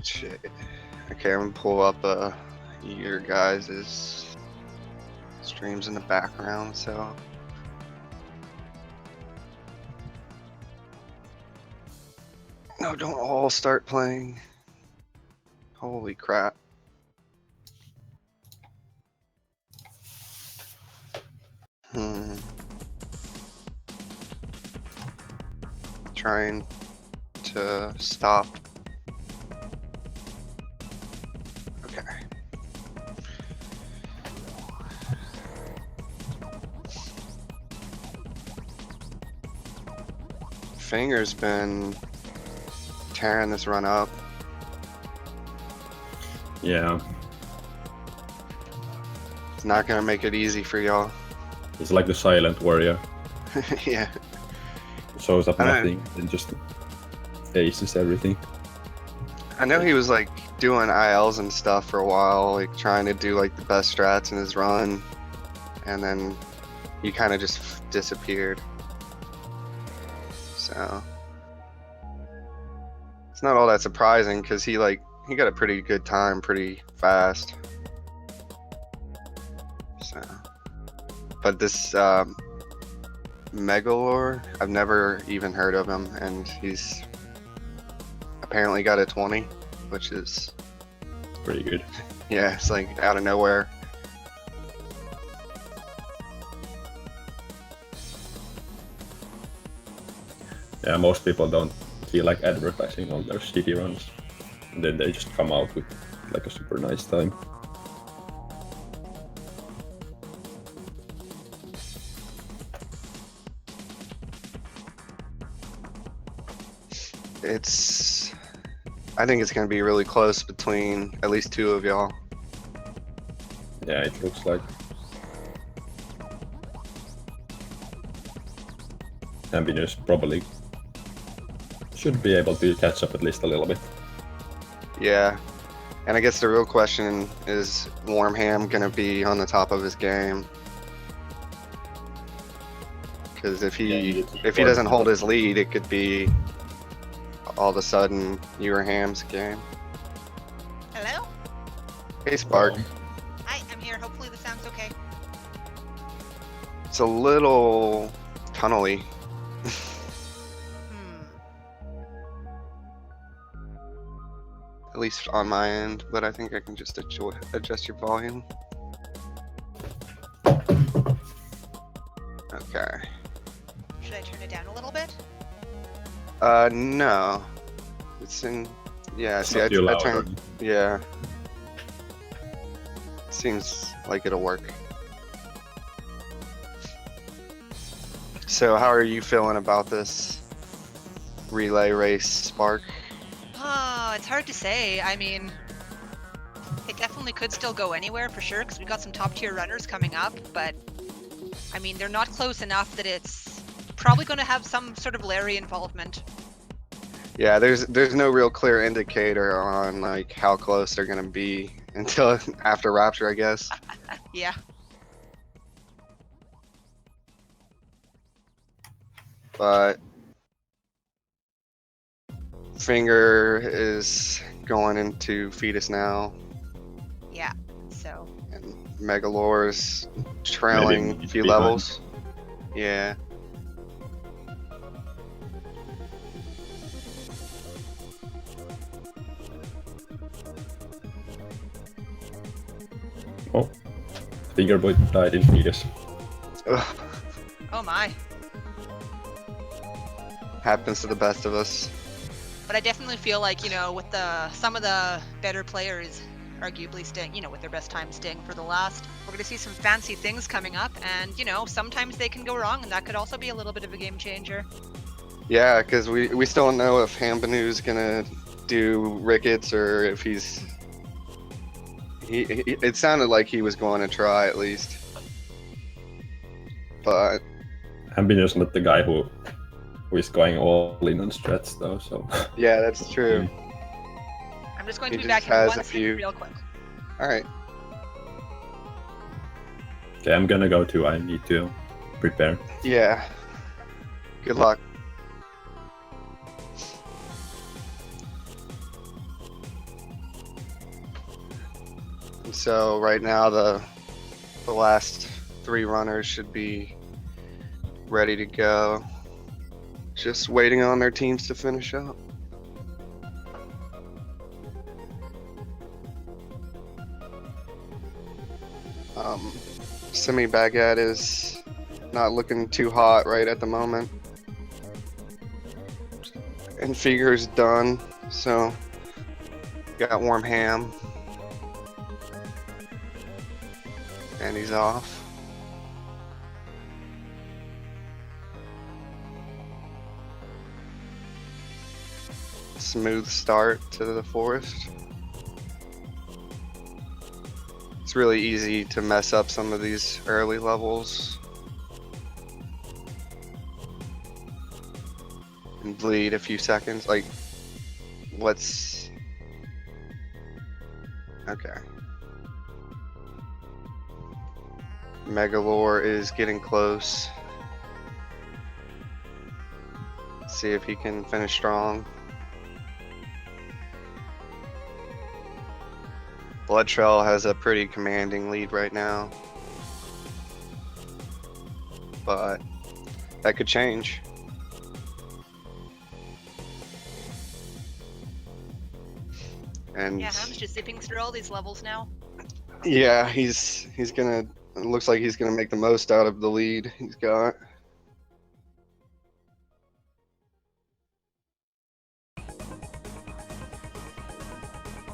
[SPEAKER 3] Shit. Okay, I'm gonna pull up your guys' streams in the background, so. No, don't all start playing. Holy crap. Trying to stop. Okay. Finger's been tearing this run up.
[SPEAKER 2] Yeah,
[SPEAKER 3] It's not gonna make it easy for y'all.
[SPEAKER 2] he's like the silent warrior.
[SPEAKER 3] Yeah.
[SPEAKER 2] Shows up
[SPEAKER 3] I know.
[SPEAKER 2] nothing and just aces everything.
[SPEAKER 3] I know he was like doing ILs and stuff for a while, like trying to do like the best strats in his run, and then he kind of just disappeared. So it's not all that surprising because he got a pretty good time pretty fast. So, but this Megalore, I've never even heard of him, and he's apparently got a 20, which is,
[SPEAKER 2] Pretty good.
[SPEAKER 3] yeah, it's like out of nowhere.
[SPEAKER 2] Yeah, most people don't feel like advertising on their shitty runs. And then they just come out with like a super nice time.
[SPEAKER 3] I think it's gonna be really close between at least two of y'all.
[SPEAKER 2] Yeah, it looks like. Ambinus probably should be able to catch up at least a little bit.
[SPEAKER 3] Yeah, and I guess the real question is Warmham gonna be on the top of his game? Because if he doesn't hold his lead, it could be all of a sudden Ham's game.
[SPEAKER 4] Hello?
[SPEAKER 3] Hey Spark,
[SPEAKER 4] Hi, I'm here. Hopefully the sound's okay.
[SPEAKER 3] it's a little tunnely.
[SPEAKER 4] Hmm.
[SPEAKER 3] At least on my end, but I think I can just adjust your volume. Okay.
[SPEAKER 4] Should I turn it down a little bit?
[SPEAKER 3] No. It's in, yeah,
[SPEAKER 2] It's
[SPEAKER 3] see,
[SPEAKER 2] not too
[SPEAKER 3] I
[SPEAKER 2] loud,
[SPEAKER 3] turned, yeah. Seems like it'll work. So how are you feeling about this relay race, Spark?
[SPEAKER 4] Oh, it's hard to say. I mean, it definitely could still go anywhere for sure, because we got some top tier runners coming up, but I mean, they're not close enough that it's probably going to have some sort of Larry involvement.
[SPEAKER 3] Yeah, there's no real clear indicator on like how close they're gonna be until after Rapture, I guess.
[SPEAKER 4] Yeah.
[SPEAKER 3] But Finger is going into Fetus now,
[SPEAKER 4] Yeah. So
[SPEAKER 3] and Megalore is trailing
[SPEAKER 2] Maybe
[SPEAKER 3] a few
[SPEAKER 2] behind.
[SPEAKER 3] levels. Yeah.
[SPEAKER 2] Oh, Fingerboy died in Fetus.
[SPEAKER 3] Ugh,
[SPEAKER 4] oh my.
[SPEAKER 3] happens to the best of us.
[SPEAKER 4] But I definitely feel like, you know, with some of the better players, arguably Sting, you know, with their best time Sting for the last, we're going to see some fancy things coming up. And, you know, sometimes they can go wrong, and that could also be a little bit of a game changer.
[SPEAKER 3] Yeah, because we still don't know if Hambanu's gonna do Rickets or if he's. It sounded like he was going to try at least. But
[SPEAKER 2] Ambinus not the guy who is going all in on strats though, so
[SPEAKER 3] yeah, that's true.
[SPEAKER 4] I'm just going
[SPEAKER 3] He
[SPEAKER 4] to be
[SPEAKER 3] just
[SPEAKER 4] back in
[SPEAKER 3] has
[SPEAKER 4] one
[SPEAKER 3] a
[SPEAKER 4] second
[SPEAKER 3] few-
[SPEAKER 4] real quick.
[SPEAKER 3] All right.
[SPEAKER 2] okay, I'm gonna go too. I need to prepare.
[SPEAKER 3] Yeah. Good luck. So right now the last 3 runners should be ready to go. Just waiting on their teams to finish up. Semi Baguette is not looking too hot right at the moment. And Figure's done, so got Warm Ham. And he's off. Smooth start to the forest. It's really easy to mess up some of these early levels and bleed a few seconds. Like, let's. Okay. Megalore is getting close. See if he can finish strong. Blood Trail has a pretty commanding lead right now. But that could change. And
[SPEAKER 4] Yeah, Ham's just zipping through all these levels now.
[SPEAKER 3] yeah, he's gonna. It looks like he's gonna make the most out of the lead he's got.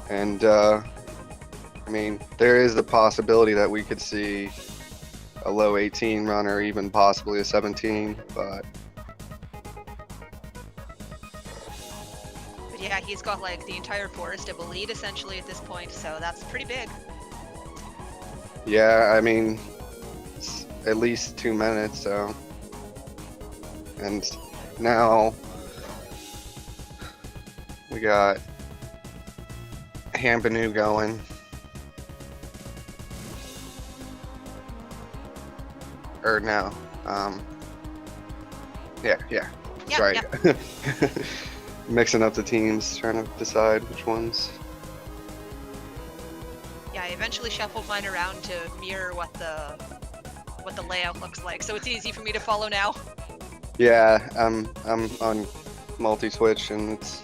[SPEAKER 3] And I mean, there is the possibility that we could see a low 18 run or even possibly a 17, but
[SPEAKER 4] Yeah, he's got like the entire forest of a lead essentially at this point, so that's pretty big.
[SPEAKER 3] yeah, I mean, it's at least 2 minutes, so. And now we got Hampanu going. Or no, yeah, that's
[SPEAKER 4] Yep,
[SPEAKER 3] right. Mixing up the teams, trying to decide which ones.
[SPEAKER 4] Yeah, I eventually shuffled mine around to mirror what the layout looks like, so it's easy for me to follow now.
[SPEAKER 3] Yeah, I'm on multi-switch and it's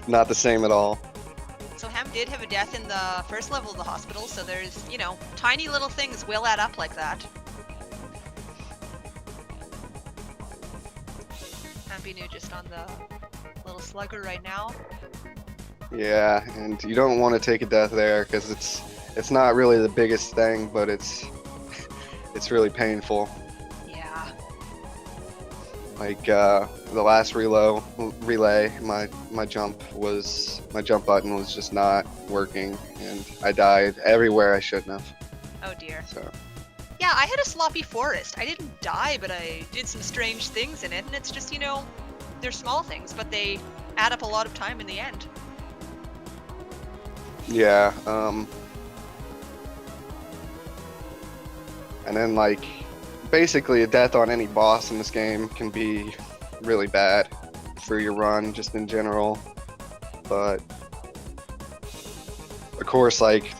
[SPEAKER 3] not the same at all.
[SPEAKER 4] So Ham did have a death in the first level of the hospital, so there's, you know, tiny little things will add up like that. Ambinu just on the little slugger right now.
[SPEAKER 3] Yeah, and you don't want to take a death there because it's not really the biggest thing, but it's really painful.
[SPEAKER 4] Yeah.
[SPEAKER 3] Like the last relay, my jump button was just not working, and I died everywhere I shouldn't have.
[SPEAKER 4] Oh dear.
[SPEAKER 3] So
[SPEAKER 4] Yeah, I had a sloppy forest. I didn't die, but I did some strange things in it, and it's just, you know, they're small things, but they add up a lot of time in the end.
[SPEAKER 3] yeah, and then like basically a death on any boss in this game can be really bad. for your run, just in general. But of course, like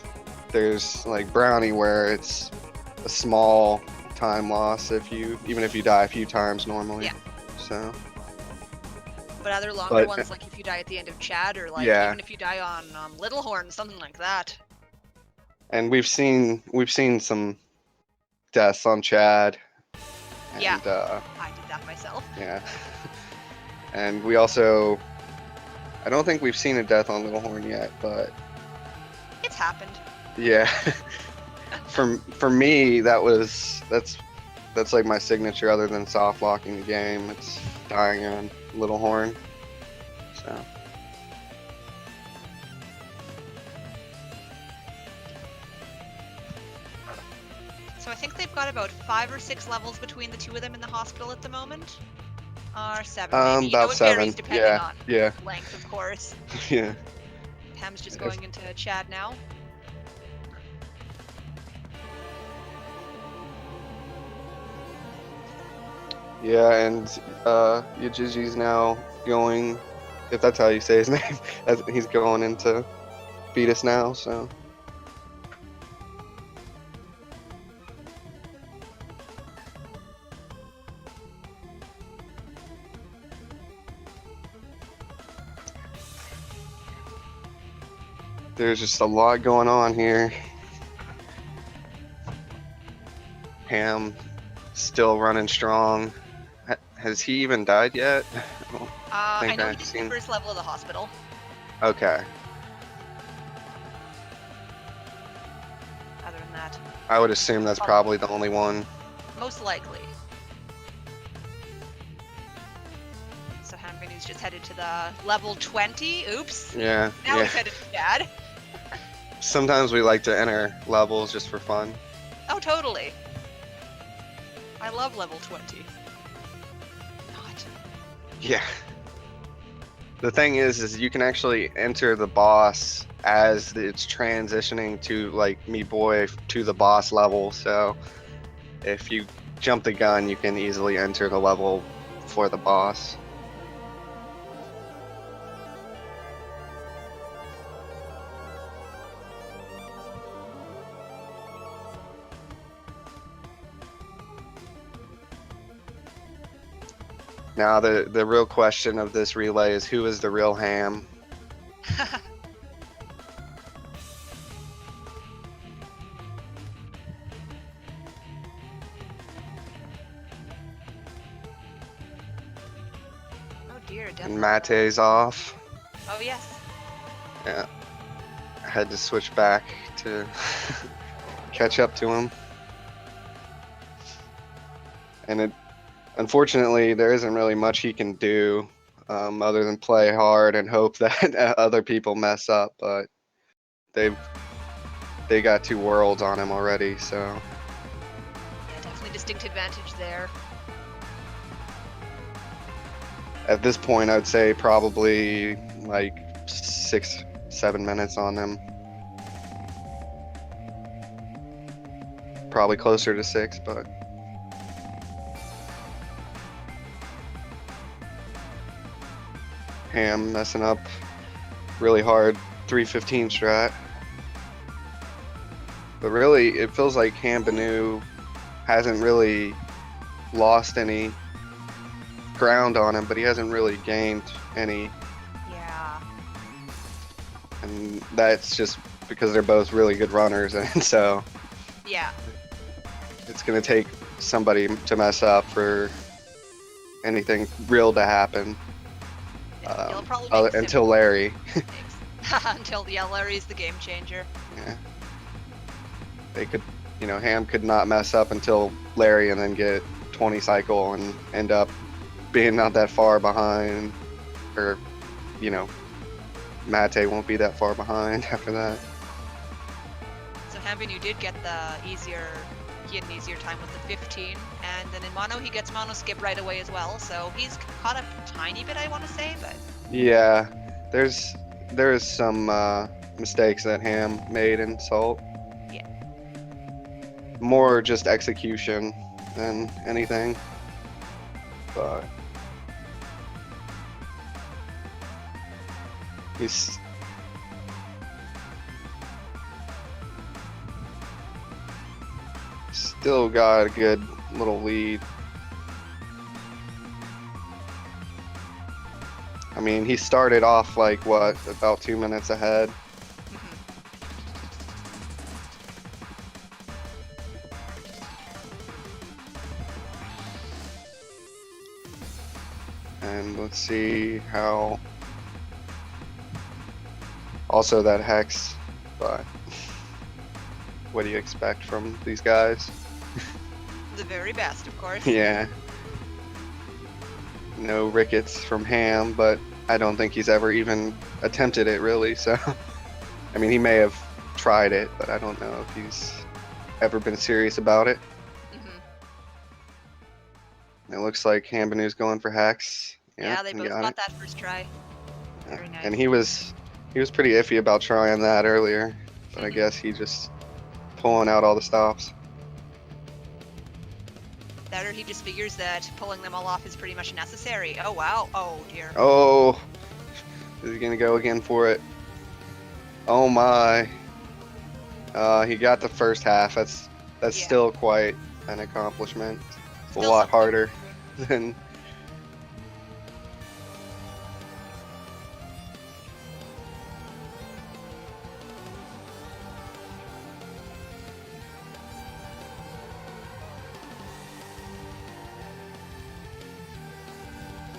[SPEAKER 3] there's like Brownie where it's a small time loss even if you die a few times normally.
[SPEAKER 4] Yeah.
[SPEAKER 3] So
[SPEAKER 4] But other longer
[SPEAKER 3] But-
[SPEAKER 4] ones, like if you die at the end of Chad, or like
[SPEAKER 3] Yeah.
[SPEAKER 4] even if you die on Little Horn, something like that.
[SPEAKER 3] and we've seen some deaths on Chad. And,
[SPEAKER 4] Yeah. I did that myself.
[SPEAKER 3] Yeah. And we also, I don't think we've seen a death on Little Horn yet, but
[SPEAKER 4] It's happened.
[SPEAKER 3] yeah. For me, that's like my signature other than soft locking the game. It's dying on Little Horn. So
[SPEAKER 4] So I think they've got about 5 or 6 levels between the two of them in the hospital at the moment. Or 7 maybe. You know,
[SPEAKER 3] about
[SPEAKER 4] it varies
[SPEAKER 3] 7.
[SPEAKER 4] depending
[SPEAKER 3] Yeah.
[SPEAKER 4] on
[SPEAKER 3] Yeah.
[SPEAKER 4] length, of course.
[SPEAKER 3] Yeah.
[SPEAKER 4] Ham's just
[SPEAKER 3] If-
[SPEAKER 4] going into Chad now.
[SPEAKER 3] Yeah, and Yajiji's now going, if that's how you say his name, he's going into Fetus now, so. There's just a lot going on here. Ham still running strong. Has he even died yet?
[SPEAKER 4] I
[SPEAKER 3] think
[SPEAKER 4] know he
[SPEAKER 3] I've
[SPEAKER 4] did
[SPEAKER 3] seen-
[SPEAKER 4] the first level of the hospital.
[SPEAKER 3] Okay.
[SPEAKER 4] Other than that,
[SPEAKER 3] I would assume that's probably the only one.
[SPEAKER 4] most likely. So Hamvenu's just headed to the level 20. Oops.
[SPEAKER 3] Yeah.
[SPEAKER 4] Now
[SPEAKER 3] Yeah.
[SPEAKER 4] he's headed to Chad.
[SPEAKER 3] Sometimes we like to enter levels just for fun.
[SPEAKER 4] Oh, totally. I love level 20. Not.
[SPEAKER 3] Yeah. The thing is you can actually enter the boss as it's transitioning to like me boy to the boss level. So if you jump the gun, you can easily enter the level for the boss. Now the real question of this relay is who is the real Ham?
[SPEAKER 4] Oh dear,
[SPEAKER 3] And
[SPEAKER 4] definitely.
[SPEAKER 3] Mate's off.
[SPEAKER 4] Oh yes.
[SPEAKER 3] Yeah. I had to switch back to catch up to him. And unfortunately, there isn't really much he can do other than play hard and hope that other people mess up. But they got 2 worlds on him already, so
[SPEAKER 4] Yeah, definitely distinct advantage there.
[SPEAKER 3] at this point, I'd say probably like 6-7 minutes on him. Probably closer to 6, but. Ham messing up really hard 315 strat. But really, it feels like Ham Banu hasn't really lost any ground on him, but he hasn't really gained any.
[SPEAKER 4] Yeah.
[SPEAKER 3] And that's just because they're both really good runners. And so
[SPEAKER 4] Yeah.
[SPEAKER 3] it's going to take somebody to mess up for anything real to happen.
[SPEAKER 4] He'll probably make
[SPEAKER 3] Until Larry.
[SPEAKER 4] Until Larry's the game changer.
[SPEAKER 3] Yeah. They could, Ham could not mess up until Larry and then get 20 cycle and end up being not that far behind. Or, Mate won't be that far behind after that.
[SPEAKER 4] So Hamvenu did get he had an easier time with the 15, and then in mono he gets mono skip right away as well, so he's caught up a tiny bit, I want to say, but
[SPEAKER 3] Yeah, there is some mistakes that Ham made in Salt.
[SPEAKER 4] Yeah.
[SPEAKER 3] More just execution than anything. But He's still got a good little lead. I mean, he started off like what, about 2 minutes ahead. And let's see how. Also, that Hex, but what do you expect from these guys?
[SPEAKER 4] The very best, of course.
[SPEAKER 3] Yeah. No Ricketts from Ham, but I don't think he's ever even attempted it really, so. I mean, he may have tried it, but I don't know if he's ever been serious about it. It looks like Hambanu's going for Hex.
[SPEAKER 4] Yeah, they
[SPEAKER 3] he
[SPEAKER 4] both
[SPEAKER 3] got
[SPEAKER 4] got
[SPEAKER 3] it.
[SPEAKER 4] that first try. Very nice.
[SPEAKER 3] And he was pretty iffy about trying that earlier, but I guess he just pulling out all the stops.
[SPEAKER 4] That or he just figures that pulling them all off is pretty much necessary. Oh wow. Oh dear.
[SPEAKER 3] Oh, is he gonna go again for it? Oh my. He got the first half. That's
[SPEAKER 4] Yeah.
[SPEAKER 3] still quite an accomplishment. It's a
[SPEAKER 4] Still
[SPEAKER 3] lot
[SPEAKER 4] something.
[SPEAKER 3] harder than.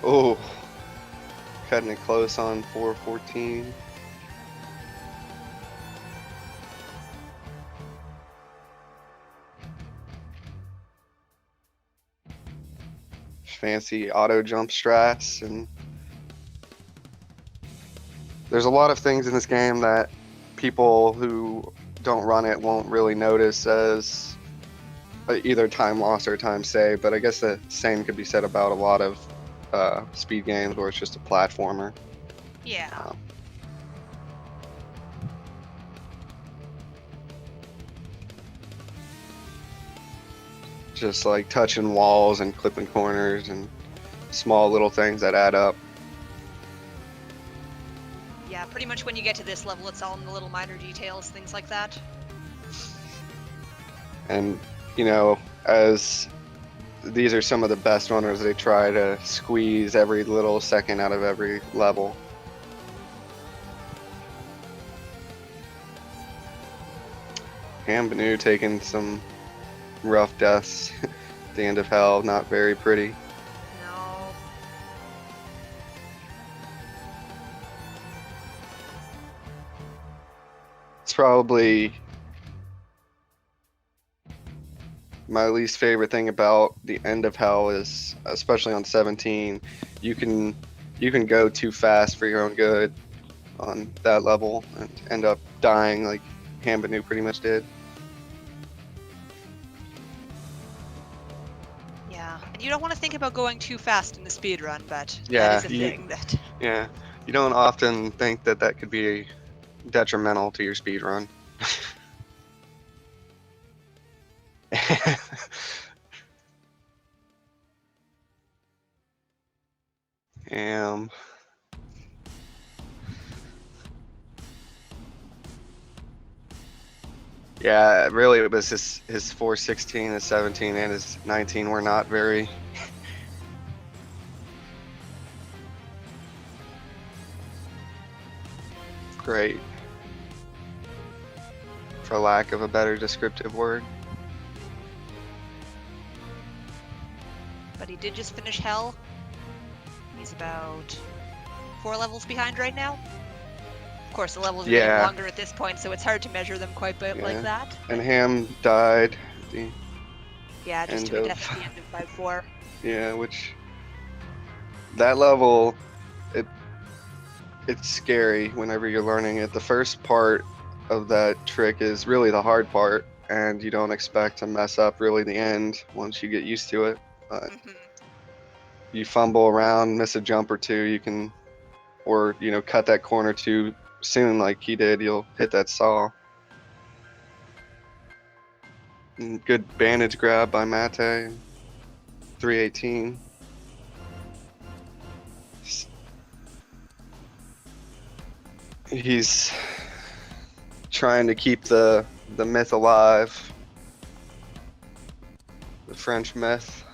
[SPEAKER 3] Oh, cutting it close on 4:14. Fancy auto jump strats, and there's a lot of things in this game that people who don't run it won't really notice as either time loss or time save, but I guess the same could be said about a lot of speed games where it's just a platformer.
[SPEAKER 4] Yeah.
[SPEAKER 3] Just like touching walls and clipping corners and small little things that add up.
[SPEAKER 4] Yeah, pretty much when you get to this level, it's all in the little minor details, things like that.
[SPEAKER 3] And, you know, as these are some of the best runners, they try to squeeze every little second out of every level. Hambanu taking some rough deaths at the end of hell, not very pretty.
[SPEAKER 4] No.
[SPEAKER 3] It's probably my least favorite thing about the end of hell is, especially on 17, you can go too fast for your own good on that level and end up dying like Hambanu pretty much did.
[SPEAKER 4] Yeah. And you don't want to think about going too fast in the speed run, but
[SPEAKER 3] Yeah,
[SPEAKER 4] that is a thing that.
[SPEAKER 3] Yeah, you don't often think that that could be detrimental to your speed run. Um, yeah, really, it was his 4:16, his 17, and his 19 were not very. Great, for lack of a better descriptive word.
[SPEAKER 4] But he did just finish hell. He's about 4 levels behind right now. Of course, the levels are getting
[SPEAKER 3] Yeah.
[SPEAKER 4] longer at this point, so it's hard to measure them quite a bit
[SPEAKER 3] Yeah.
[SPEAKER 4] like that.
[SPEAKER 3] And Ham died at the
[SPEAKER 4] Yeah, just
[SPEAKER 3] end
[SPEAKER 4] to a
[SPEAKER 3] of-
[SPEAKER 4] death at the end of 5-4.
[SPEAKER 3] Yeah, which that level, it's scary whenever you're learning it. The first part of that trick is really the hard part, and you don't expect to mess up really the end once you get used to it. But
[SPEAKER 4] Mhm.
[SPEAKER 3] you fumble around, miss a jump or two, you can, or cut that corner too soon like he did, you'll hit that saw. And good bandage grab by Mate. 318. He's trying to keep the myth alive. The French myth.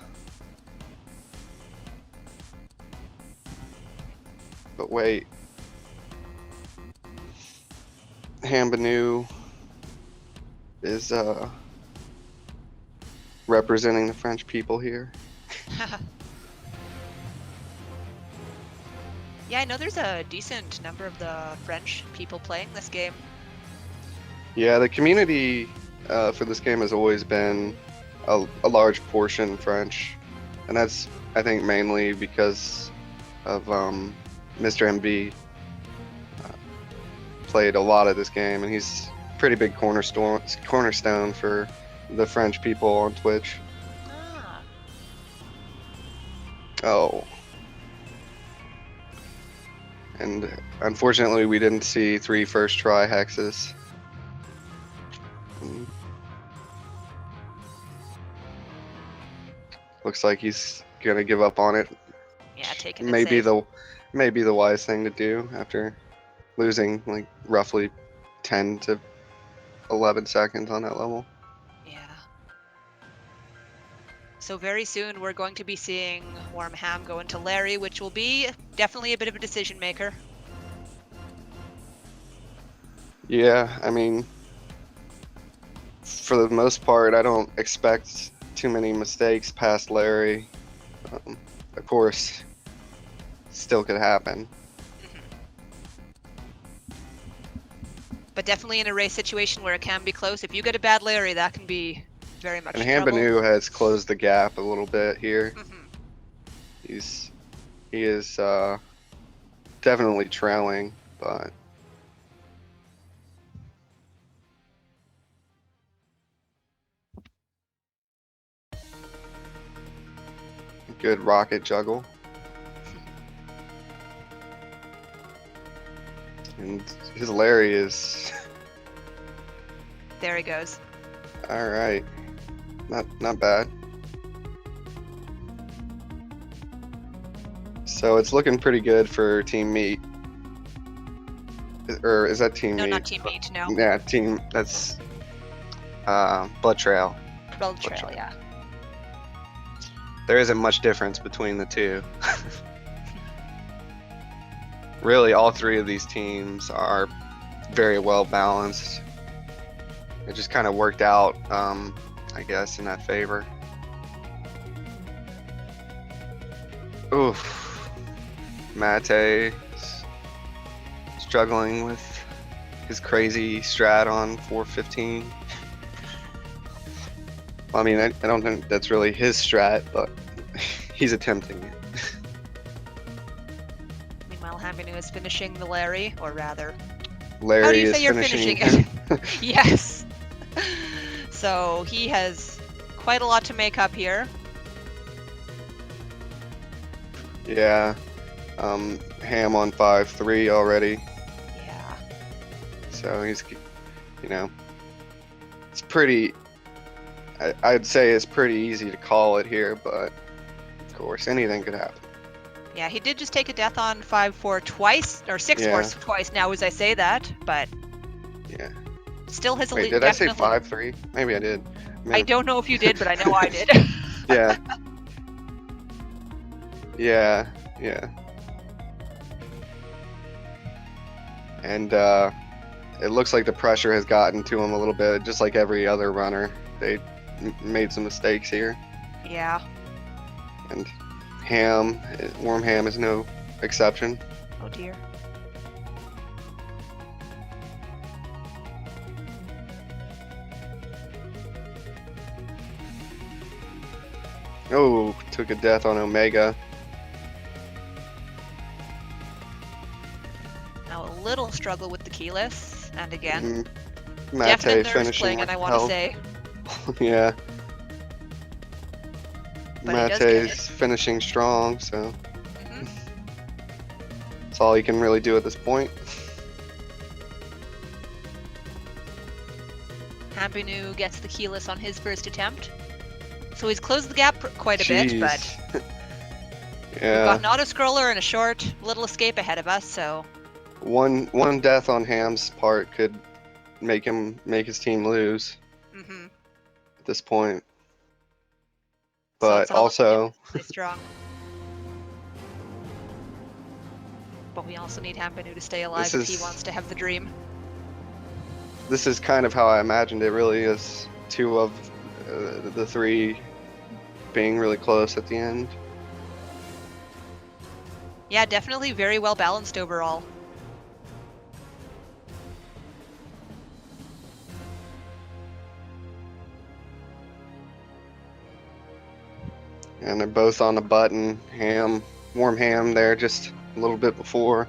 [SPEAKER 3] But wait. Hambanu is representing the French people here.
[SPEAKER 4] Yeah, I know there's a decent number of the French people playing this game.
[SPEAKER 3] Yeah, the community for this game has always been a large portion French, and that's, I think, mainly because of Mr. MB played a lot of this game, and he's a pretty big cornerstone for the French people on Twitch.
[SPEAKER 4] Ah.
[SPEAKER 3] Oh. And unfortunately, we didn't see 3 first try hexes. Looks like he's gonna give up on it.
[SPEAKER 4] Yeah, taking it
[SPEAKER 3] Maybe
[SPEAKER 4] safe.
[SPEAKER 3] maybe the wise thing to do after losing like roughly 10 to 11 seconds on that level.
[SPEAKER 4] Yeah. So very soon we're going to be seeing Wormham go into Larry, which will be definitely a bit of a decision maker.
[SPEAKER 3] Yeah, I mean, for the most part, I don't expect too many mistakes past Larry. Of course, still could happen.
[SPEAKER 4] But definitely in a race situation where it can be close. If you get a bad Larry, that can be very much
[SPEAKER 3] And
[SPEAKER 4] trouble.
[SPEAKER 3] Hambanu has closed the gap a little bit here.
[SPEAKER 4] Mhm.
[SPEAKER 3] He is definitely trailing, but good rocket juggle. And his Larry is
[SPEAKER 4] There he goes.
[SPEAKER 3] all right. Not bad. So it's looking pretty good for Team Meat. Or is that Team
[SPEAKER 4] No,
[SPEAKER 3] Meat?
[SPEAKER 4] not Team Meat, no.
[SPEAKER 3] Yeah, Team. That's Blood Trail.
[SPEAKER 4] Blood Trail,
[SPEAKER 3] Trail.
[SPEAKER 4] yeah.
[SPEAKER 3] There isn't much difference between the two. Really, all 3 of these teams are very well balanced. It just kind of worked out, I guess, in that favor. Oof. Mate struggling with his crazy strat on 415. Well, I mean, I don't think that's really his strat, but he's attempting it.
[SPEAKER 4] Meanwhile, Hambanu is finishing the Larry, or rather,
[SPEAKER 3] Larry
[SPEAKER 4] how do you
[SPEAKER 3] is
[SPEAKER 4] say you're
[SPEAKER 3] finishing
[SPEAKER 4] finishing it? Yes. So he has quite a lot to make up here.
[SPEAKER 3] Yeah. Ham on 5-3 already.
[SPEAKER 4] Yeah.
[SPEAKER 3] So he's, you know, it's pretty, I'd say it's pretty easy to call it here, but of course anything could happen.
[SPEAKER 4] Yeah, he did just take a death on 5-4 twice, or 6-4 twice now as I say that, but
[SPEAKER 3] Yeah.
[SPEAKER 4] still has a
[SPEAKER 3] Wait,
[SPEAKER 4] lead.
[SPEAKER 3] did I say
[SPEAKER 4] Definitely.
[SPEAKER 3] 5-3? Maybe I did.
[SPEAKER 4] I don't know if you did, but I know I did.
[SPEAKER 3] Yeah. Yeah. And it looks like the pressure has gotten to him a little bit, just like every other runner. They made some mistakes here.
[SPEAKER 4] Yeah.
[SPEAKER 3] And Wormham is no exception.
[SPEAKER 4] Oh dear.
[SPEAKER 3] Oh, took a death on Omega.
[SPEAKER 4] Now a little struggle with the keyless, and again,
[SPEAKER 3] Mhm. Mate
[SPEAKER 4] definite nerves
[SPEAKER 3] finishing
[SPEAKER 4] playing, and I want to
[SPEAKER 3] health.
[SPEAKER 4] say,
[SPEAKER 3] Yeah.
[SPEAKER 4] But he does get
[SPEAKER 3] Mate's finishing strong, so
[SPEAKER 4] mhm.
[SPEAKER 3] that's all he can really do at this point.
[SPEAKER 4] Hambanu gets the keyless on his first attempt. So he's closed the gap quite a bit, but
[SPEAKER 3] Jeez.
[SPEAKER 4] we've
[SPEAKER 3] Yeah.
[SPEAKER 4] got an auto-scroller and a short little escape ahead of us, so
[SPEAKER 3] one death on Ham's part could make his team lose
[SPEAKER 4] Mm-hmm.
[SPEAKER 3] at this point.
[SPEAKER 4] So
[SPEAKER 3] But
[SPEAKER 4] it's all
[SPEAKER 3] also,
[SPEAKER 4] really strong. But we also need Hambanu to stay alive if he
[SPEAKER 3] is-
[SPEAKER 4] wants to have the dream.
[SPEAKER 3] this is kind of how I imagined it really is. 2 of the 3 being really close at the end.
[SPEAKER 4] Yeah, definitely very well balanced overall.
[SPEAKER 3] And they're both on the button. Warm Ham there just a little bit before.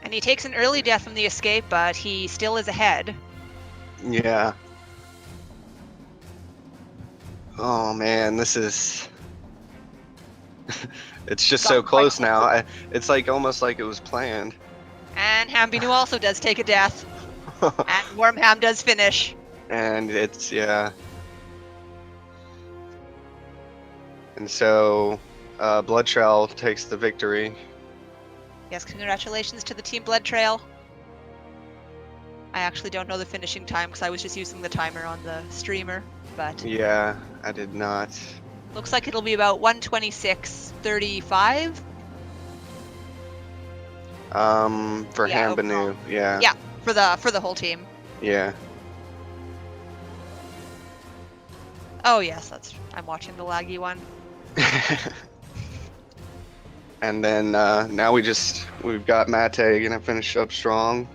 [SPEAKER 4] And he takes an early death from the escape, but he still is ahead.
[SPEAKER 3] Yeah. Oh man, this is. It's just so
[SPEAKER 4] Gotten quite
[SPEAKER 3] close now. It's like almost like it was planned.
[SPEAKER 4] And Hambinu also does take a death. And Wormham does finish.
[SPEAKER 3] And it's, yeah. And so, Blood Trail takes the victory.
[SPEAKER 4] Yes, congratulations to the Team Blood Trail. I actually don't know the finishing time because I was just using the timer on the streamer, but
[SPEAKER 3] Yeah, I did not.
[SPEAKER 4] looks like it'll be about 1:26:35
[SPEAKER 3] For
[SPEAKER 4] Yeah,
[SPEAKER 3] Hambanu, yeah.
[SPEAKER 4] Yeah. for the whole team.
[SPEAKER 3] Yeah.
[SPEAKER 4] Oh yes, I'm watching the laggy one.
[SPEAKER 3] And then now we've got Mate gonna finish up strong.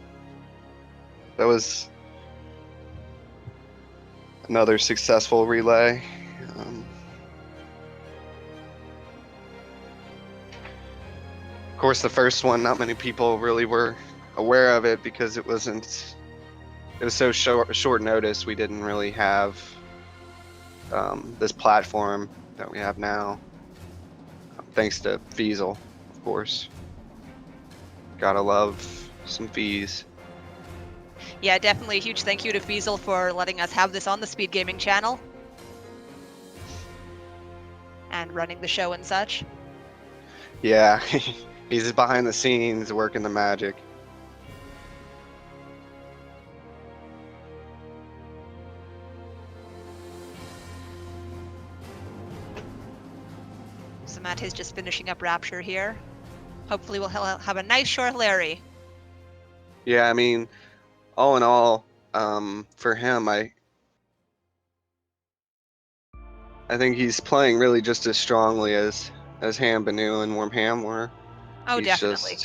[SPEAKER 3] That was another successful relay. Of course, the first one, not many people really were aware of it because it was so short notice. We didn't really have this platform that we have now. Thanks to Feasel, of course. Gotta love some fees.
[SPEAKER 4] Yeah, definitely a huge thank you to Feasel for letting us have this on the Speed Gaming channel. And running the show and such.
[SPEAKER 3] Yeah, he's behind the scenes working the magic.
[SPEAKER 4] So Matt is just finishing up Rapture here. Hopefully we'll have a nice short Larry.
[SPEAKER 3] Yeah, I mean, all in all, for him, I think he's playing really just as strongly as Hambanu and Wormham were.
[SPEAKER 4] Oh,
[SPEAKER 3] He's
[SPEAKER 4] definitely.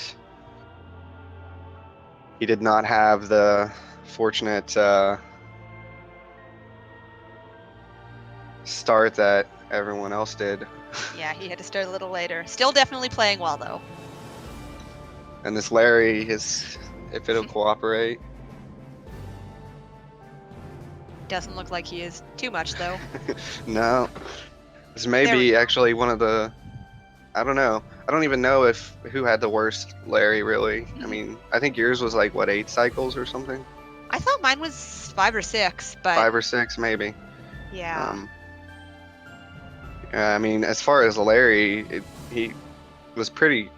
[SPEAKER 3] He did not have the fortunate start that everyone else did.
[SPEAKER 4] Yeah, he had to start a little later. Still definitely playing well, though.
[SPEAKER 3] And this Larry, if it'll cooperate.
[SPEAKER 4] Doesn't look like he is too much, though.
[SPEAKER 3] No. This may
[SPEAKER 4] There we
[SPEAKER 3] be actually one of the. I don't know. I don't even know who had the worst Larry, really. I mean, I think yours was like, what, 8 cycles or something?
[SPEAKER 4] I thought mine was 5 or 6, but
[SPEAKER 3] 5 or 6, maybe.
[SPEAKER 4] yeah.
[SPEAKER 3] Yeah, I mean, as far as Larry, he was pretty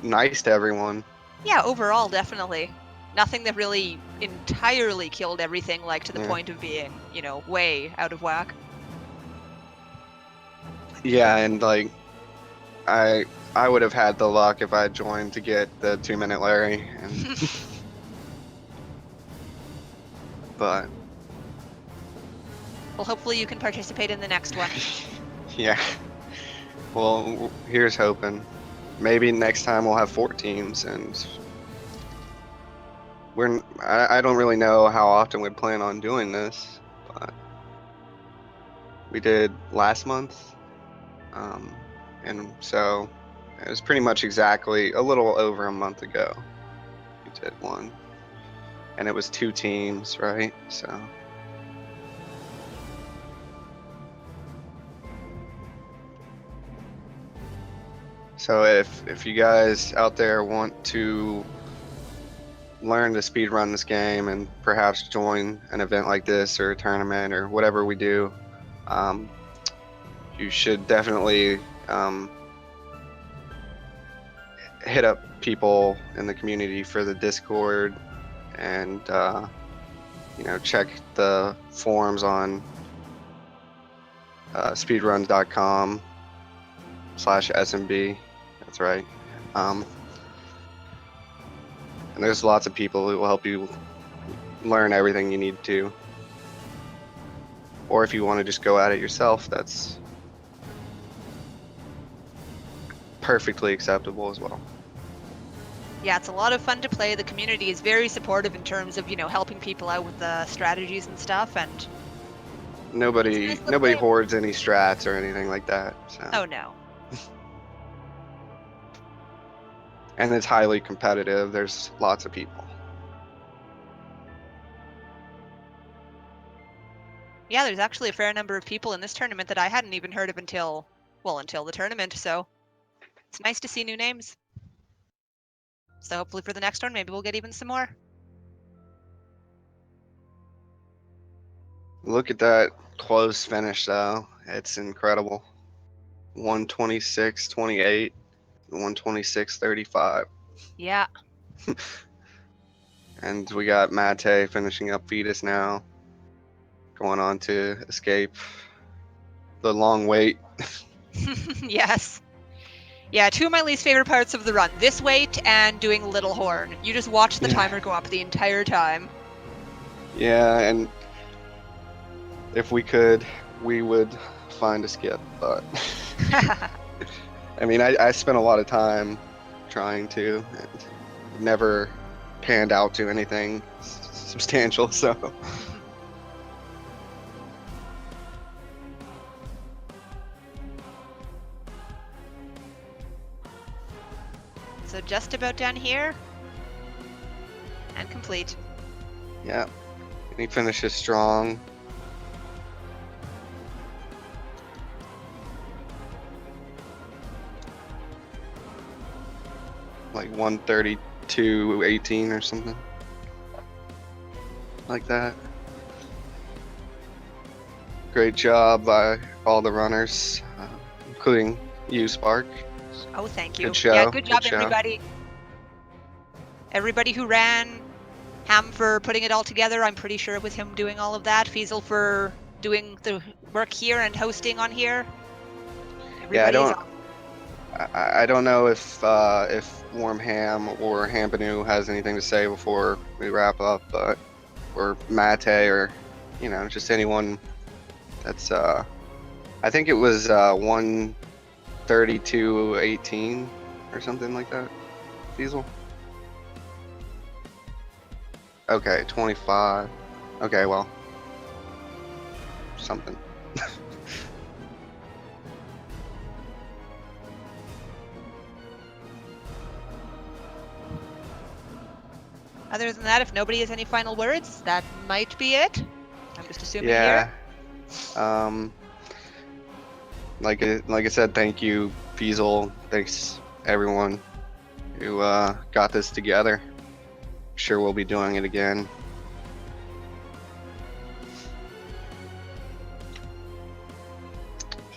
[SPEAKER 3] nice to everyone.
[SPEAKER 4] Yeah, overall, definitely. Nothing that really entirely killed everything, like to the
[SPEAKER 3] Yeah.
[SPEAKER 4] point of being, way out of whack.
[SPEAKER 3] Yeah, and like, I would have had the luck if I had joined to get the 2-minute Larry, but
[SPEAKER 4] Well, hopefully you can participate in the next one.
[SPEAKER 3] yeah. Well, here's hoping. Maybe next time we'll have 4 teams, and I don't really know how often we plan on doing this, but we did last month, and so it was pretty much exactly a little over a month ago we did one, and it was 2 teams, right? So if you guys out there want to learn to speedrun this game and perhaps join an event like this or a tournament or whatever we do, you should definitely hit up people in the community for the Discord, and check the forums on speedruns.com/SMB. That's right. And there's lots of people who will help you learn everything you need to. Or if you want to just go at it yourself, that's perfectly acceptable as well.
[SPEAKER 4] Yeah, it's a lot of fun to play. The community is very supportive in terms of, helping people out with the strategies and stuff, and
[SPEAKER 3] Nobody
[SPEAKER 4] It's nice to play.
[SPEAKER 3] hoards any strats or anything like that. So.
[SPEAKER 4] oh no.
[SPEAKER 3] And it's highly competitive. There's lots of people.
[SPEAKER 4] Yeah, there's actually a fair number of people in this tournament that I hadn't even heard of until the tournament, so it's nice to see new names. So hopefully for the next one, maybe we'll get even some more.
[SPEAKER 3] Look at that close finish, though. It's incredible. 126-28, 126-35.
[SPEAKER 4] Yeah.
[SPEAKER 3] And we got Mate finishing up Fetus now. Going on to escape the long wait.
[SPEAKER 4] Yes. Yeah, two of my least favorite parts of the run. This wait and doing Little Horn. You just watch the
[SPEAKER 3] Yeah.
[SPEAKER 4] timer go up the entire time.
[SPEAKER 3] Yeah, and if we could, we would find a skip, but I mean, I spent a lot of time trying to, and never panned out to anything substantial, so.
[SPEAKER 4] So just about done here. And complete.
[SPEAKER 3] Yeah, and he finishes strong. Like 132.18 or something like that. Great job by all the runners, including you, Spark.
[SPEAKER 4] Oh, thank you.
[SPEAKER 3] Good show,
[SPEAKER 4] Yeah, good
[SPEAKER 3] good
[SPEAKER 4] job,
[SPEAKER 3] show.
[SPEAKER 4] everybody. Everybody who ran. Ham for putting it all together. I'm pretty sure it was him doing all of that. Fiesel for doing the work here and hosting on here.
[SPEAKER 3] Yeah,
[SPEAKER 4] Everybody's
[SPEAKER 3] I don't know if Warm Ham or Hampanu has anything to say before we wrap up, but or Mate or just anyone that's I think it was 132.18 or something like that. Diesel. Okay, 25. Okay, well, something.
[SPEAKER 4] Other than that, if nobody has any final words, that might be it. I'm just assuming
[SPEAKER 3] Yeah.
[SPEAKER 4] here.
[SPEAKER 3] Like I said, thank you, Fiesel. Thanks everyone who got this together. Sure, we'll be doing it again.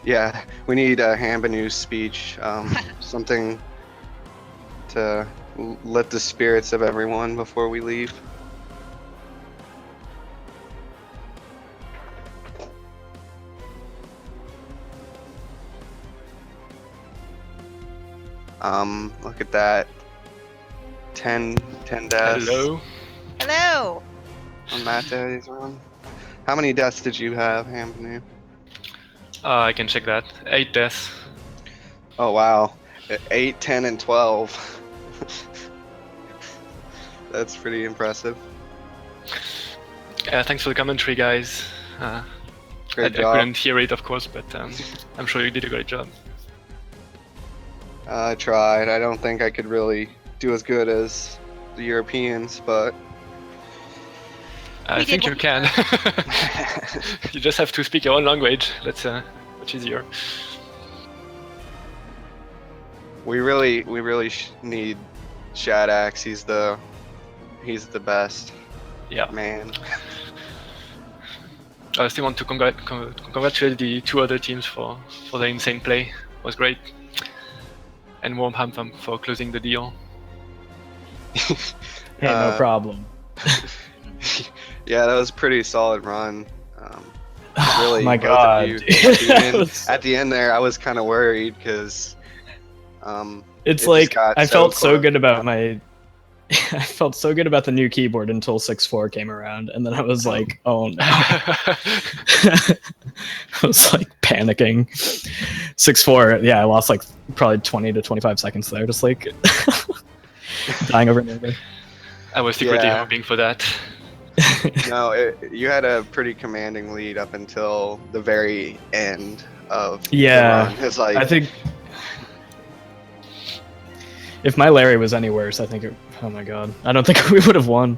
[SPEAKER 3] Yeah, we need a Hambanu's speech. Something to lift the spirits of everyone before we leave. Look at that. 10 deaths.
[SPEAKER 1] Hello.
[SPEAKER 4] Hello.
[SPEAKER 3] On Mate's run. How many deaths did you have, Hambanu?
[SPEAKER 1] I can check that. 8 deaths.
[SPEAKER 3] Oh wow. 8, 10, and 12. That's pretty impressive.
[SPEAKER 1] Thanks for the commentary, guys.
[SPEAKER 3] Great
[SPEAKER 1] I
[SPEAKER 3] job.
[SPEAKER 1] couldn't hear it, of course, but I'm sure you did a great job.
[SPEAKER 3] I tried. I don't think I could really do as good as the Europeans, but
[SPEAKER 1] I
[SPEAKER 4] We
[SPEAKER 1] think
[SPEAKER 4] did
[SPEAKER 1] you can. You just have to speak your own language. That's much easier.
[SPEAKER 3] we really need Shadax. He's the best
[SPEAKER 1] Yeah.
[SPEAKER 3] man.
[SPEAKER 1] I still want to congratulate the 2 other teams for the insane play. It was great. And Wormhampton for closing the deal.
[SPEAKER 5] Hey, no problem.
[SPEAKER 3] Yeah, that was a pretty solid run. Really,
[SPEAKER 5] Oh my
[SPEAKER 3] both of
[SPEAKER 5] god.
[SPEAKER 3] you,
[SPEAKER 5] dude.
[SPEAKER 3] at the end there, I was kind of worried because
[SPEAKER 5] It's
[SPEAKER 3] it
[SPEAKER 5] like
[SPEAKER 3] just got
[SPEAKER 5] I
[SPEAKER 3] so
[SPEAKER 5] felt so
[SPEAKER 3] close.
[SPEAKER 5] good about my I felt so good about the new keyboard until 6.4 came around, and then I was like, oh no. I was like panicking. 6.4, yeah, I lost like probably 20 to 25 seconds there, just like dying over and over.
[SPEAKER 1] I was secretly
[SPEAKER 3] Yeah.
[SPEAKER 1] hoping for that.
[SPEAKER 3] No, you had a pretty commanding lead up until the very end of
[SPEAKER 5] Yeah,
[SPEAKER 3] the run. It's like
[SPEAKER 5] I think if my Larry was any worse, I think oh my god, I don't think we would have won.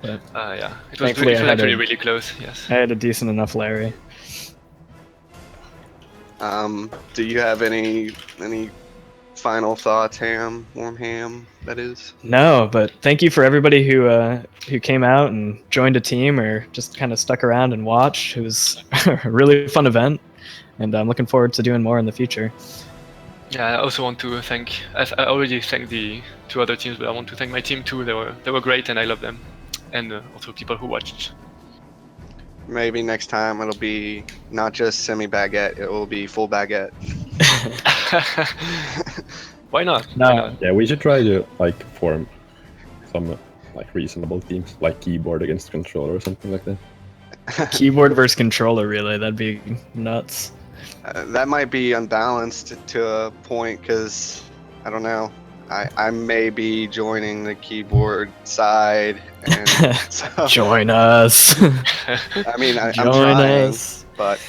[SPEAKER 5] But
[SPEAKER 1] Yeah, it was
[SPEAKER 5] Thankfully, I had
[SPEAKER 1] actually
[SPEAKER 5] a-
[SPEAKER 1] really close. Yes.
[SPEAKER 5] I had a decent enough Larry.
[SPEAKER 3] do you have any final thoughts, Ham? Warm Ham, that is.
[SPEAKER 5] No, but thank you for everybody who came out and joined a team or just kind of stuck around and watched. It was a really fun event, and I'm looking forward to doing more in the future.
[SPEAKER 1] Yeah, I also want to thank. I already thanked the 2 other teams, but I want to thank my team too. They were great, and I love them, and also people who watched.
[SPEAKER 3] Maybe next time it'll be not just semi-baguette, it will be full baguette.
[SPEAKER 1] Why not?
[SPEAKER 5] No.
[SPEAKER 1] Why not?
[SPEAKER 2] Yeah, we should try to like form some like reasonable teams, like keyboard against controller or something like that.
[SPEAKER 5] Keyboard versus controller relay, that'd be nuts.
[SPEAKER 3] That might be unbalanced to a point because I don't know. I may be joining the keyboard side, and so,
[SPEAKER 5] Join us.
[SPEAKER 3] I mean, I'm
[SPEAKER 5] Join
[SPEAKER 3] trying,
[SPEAKER 5] us.
[SPEAKER 3] but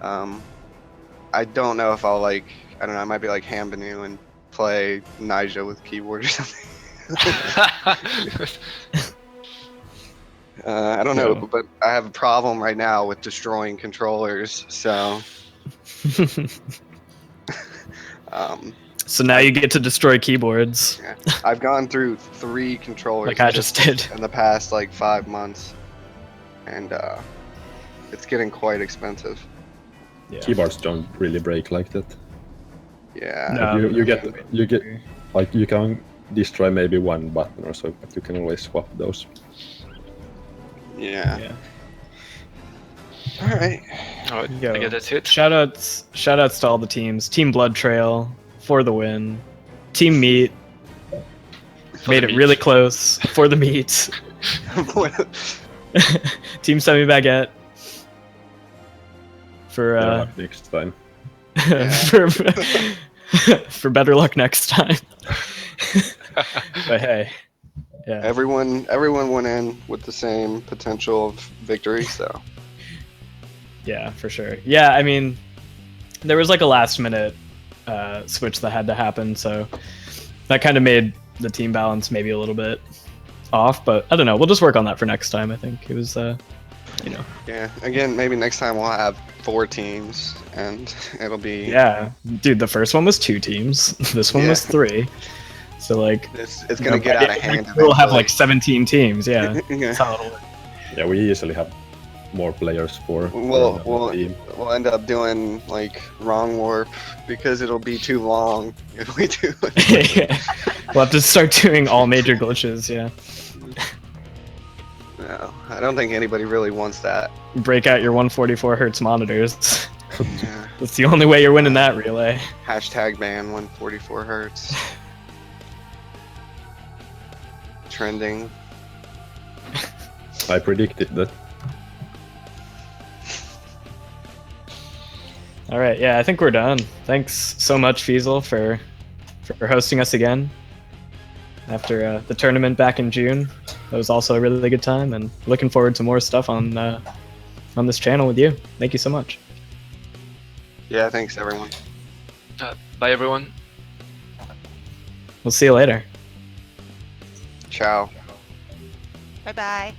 [SPEAKER 3] I don't know if I'll like. I don't know. I might be like Hambanu and play Nija with keyboard or something. I don't know,
[SPEAKER 5] Yeah.
[SPEAKER 3] but I have a problem right now with destroying controllers. So,
[SPEAKER 5] So now you get to destroy keyboards,
[SPEAKER 3] I've gone through 3 controllers
[SPEAKER 5] like I just did.
[SPEAKER 3] in the past like 5 months, and it's getting quite expensive.
[SPEAKER 5] Yeah.
[SPEAKER 2] Keyboards don't really break like that.
[SPEAKER 3] Yeah.
[SPEAKER 5] No.
[SPEAKER 2] You get like you can destroy maybe 1 button or so, but you can always swap those.
[SPEAKER 3] Yeah.
[SPEAKER 5] Yeah.
[SPEAKER 3] All right.
[SPEAKER 1] Alright,
[SPEAKER 5] Yo.
[SPEAKER 1] I guess that's it.
[SPEAKER 5] Shoutouts to all the teams. Team Blood Trail for the win. Team Meat
[SPEAKER 1] For
[SPEAKER 5] made
[SPEAKER 1] the
[SPEAKER 5] it
[SPEAKER 1] meat.
[SPEAKER 5] really close for the meat. Team Semi Baguette for
[SPEAKER 2] Yeah, next time.
[SPEAKER 5] for for better luck next time. But hey, yeah,
[SPEAKER 3] Everyone went in with the same potential of victory. So
[SPEAKER 5] yeah, for sure. Yeah, I mean, there was like a last minute switch that had to happen, so that kind of made the team balance maybe a little bit off. But I don't know. We'll just work on that for next time. I think it was,
[SPEAKER 3] yeah. Again, maybe next time we'll have 4 teams, and it'll be
[SPEAKER 5] yeah, dude. The first one was 2 teams. This one was
[SPEAKER 3] Yeah.
[SPEAKER 5] 3. So like,
[SPEAKER 3] It's gonna get out of hand.
[SPEAKER 5] We'll have like
[SPEAKER 3] eventually.
[SPEAKER 5] 17 teams. Yeah,
[SPEAKER 3] Yeah.
[SPEAKER 5] that's how it'll work.
[SPEAKER 2] Yeah, we usually have more players for
[SPEAKER 3] We'll,
[SPEAKER 2] another
[SPEAKER 3] we'll,
[SPEAKER 2] team.
[SPEAKER 3] we'll end up doing like wrong warp because it'll be too long if we do it.
[SPEAKER 5] Yeah. We'll have to start doing all major glitches. Yeah,
[SPEAKER 3] No, I don't think anybody really wants that.
[SPEAKER 5] break out your 144 hertz monitors.
[SPEAKER 3] Yeah.
[SPEAKER 5] That's the only way you're winning that relay.
[SPEAKER 3] Hashtag ban 144 hertz. Trending.
[SPEAKER 2] I predicted that.
[SPEAKER 5] All right, yeah, I think we're done. Thanks so much, Fiesel, for hosting us again after the tournament back in June. That was also a really good time, and looking forward to more stuff on this channel with you. Thank you so much.
[SPEAKER 3] Yeah, thanks everyone.
[SPEAKER 1] Bye, everyone.
[SPEAKER 5] We'll see you later.
[SPEAKER 3] Ciao.
[SPEAKER 4] Bye bye.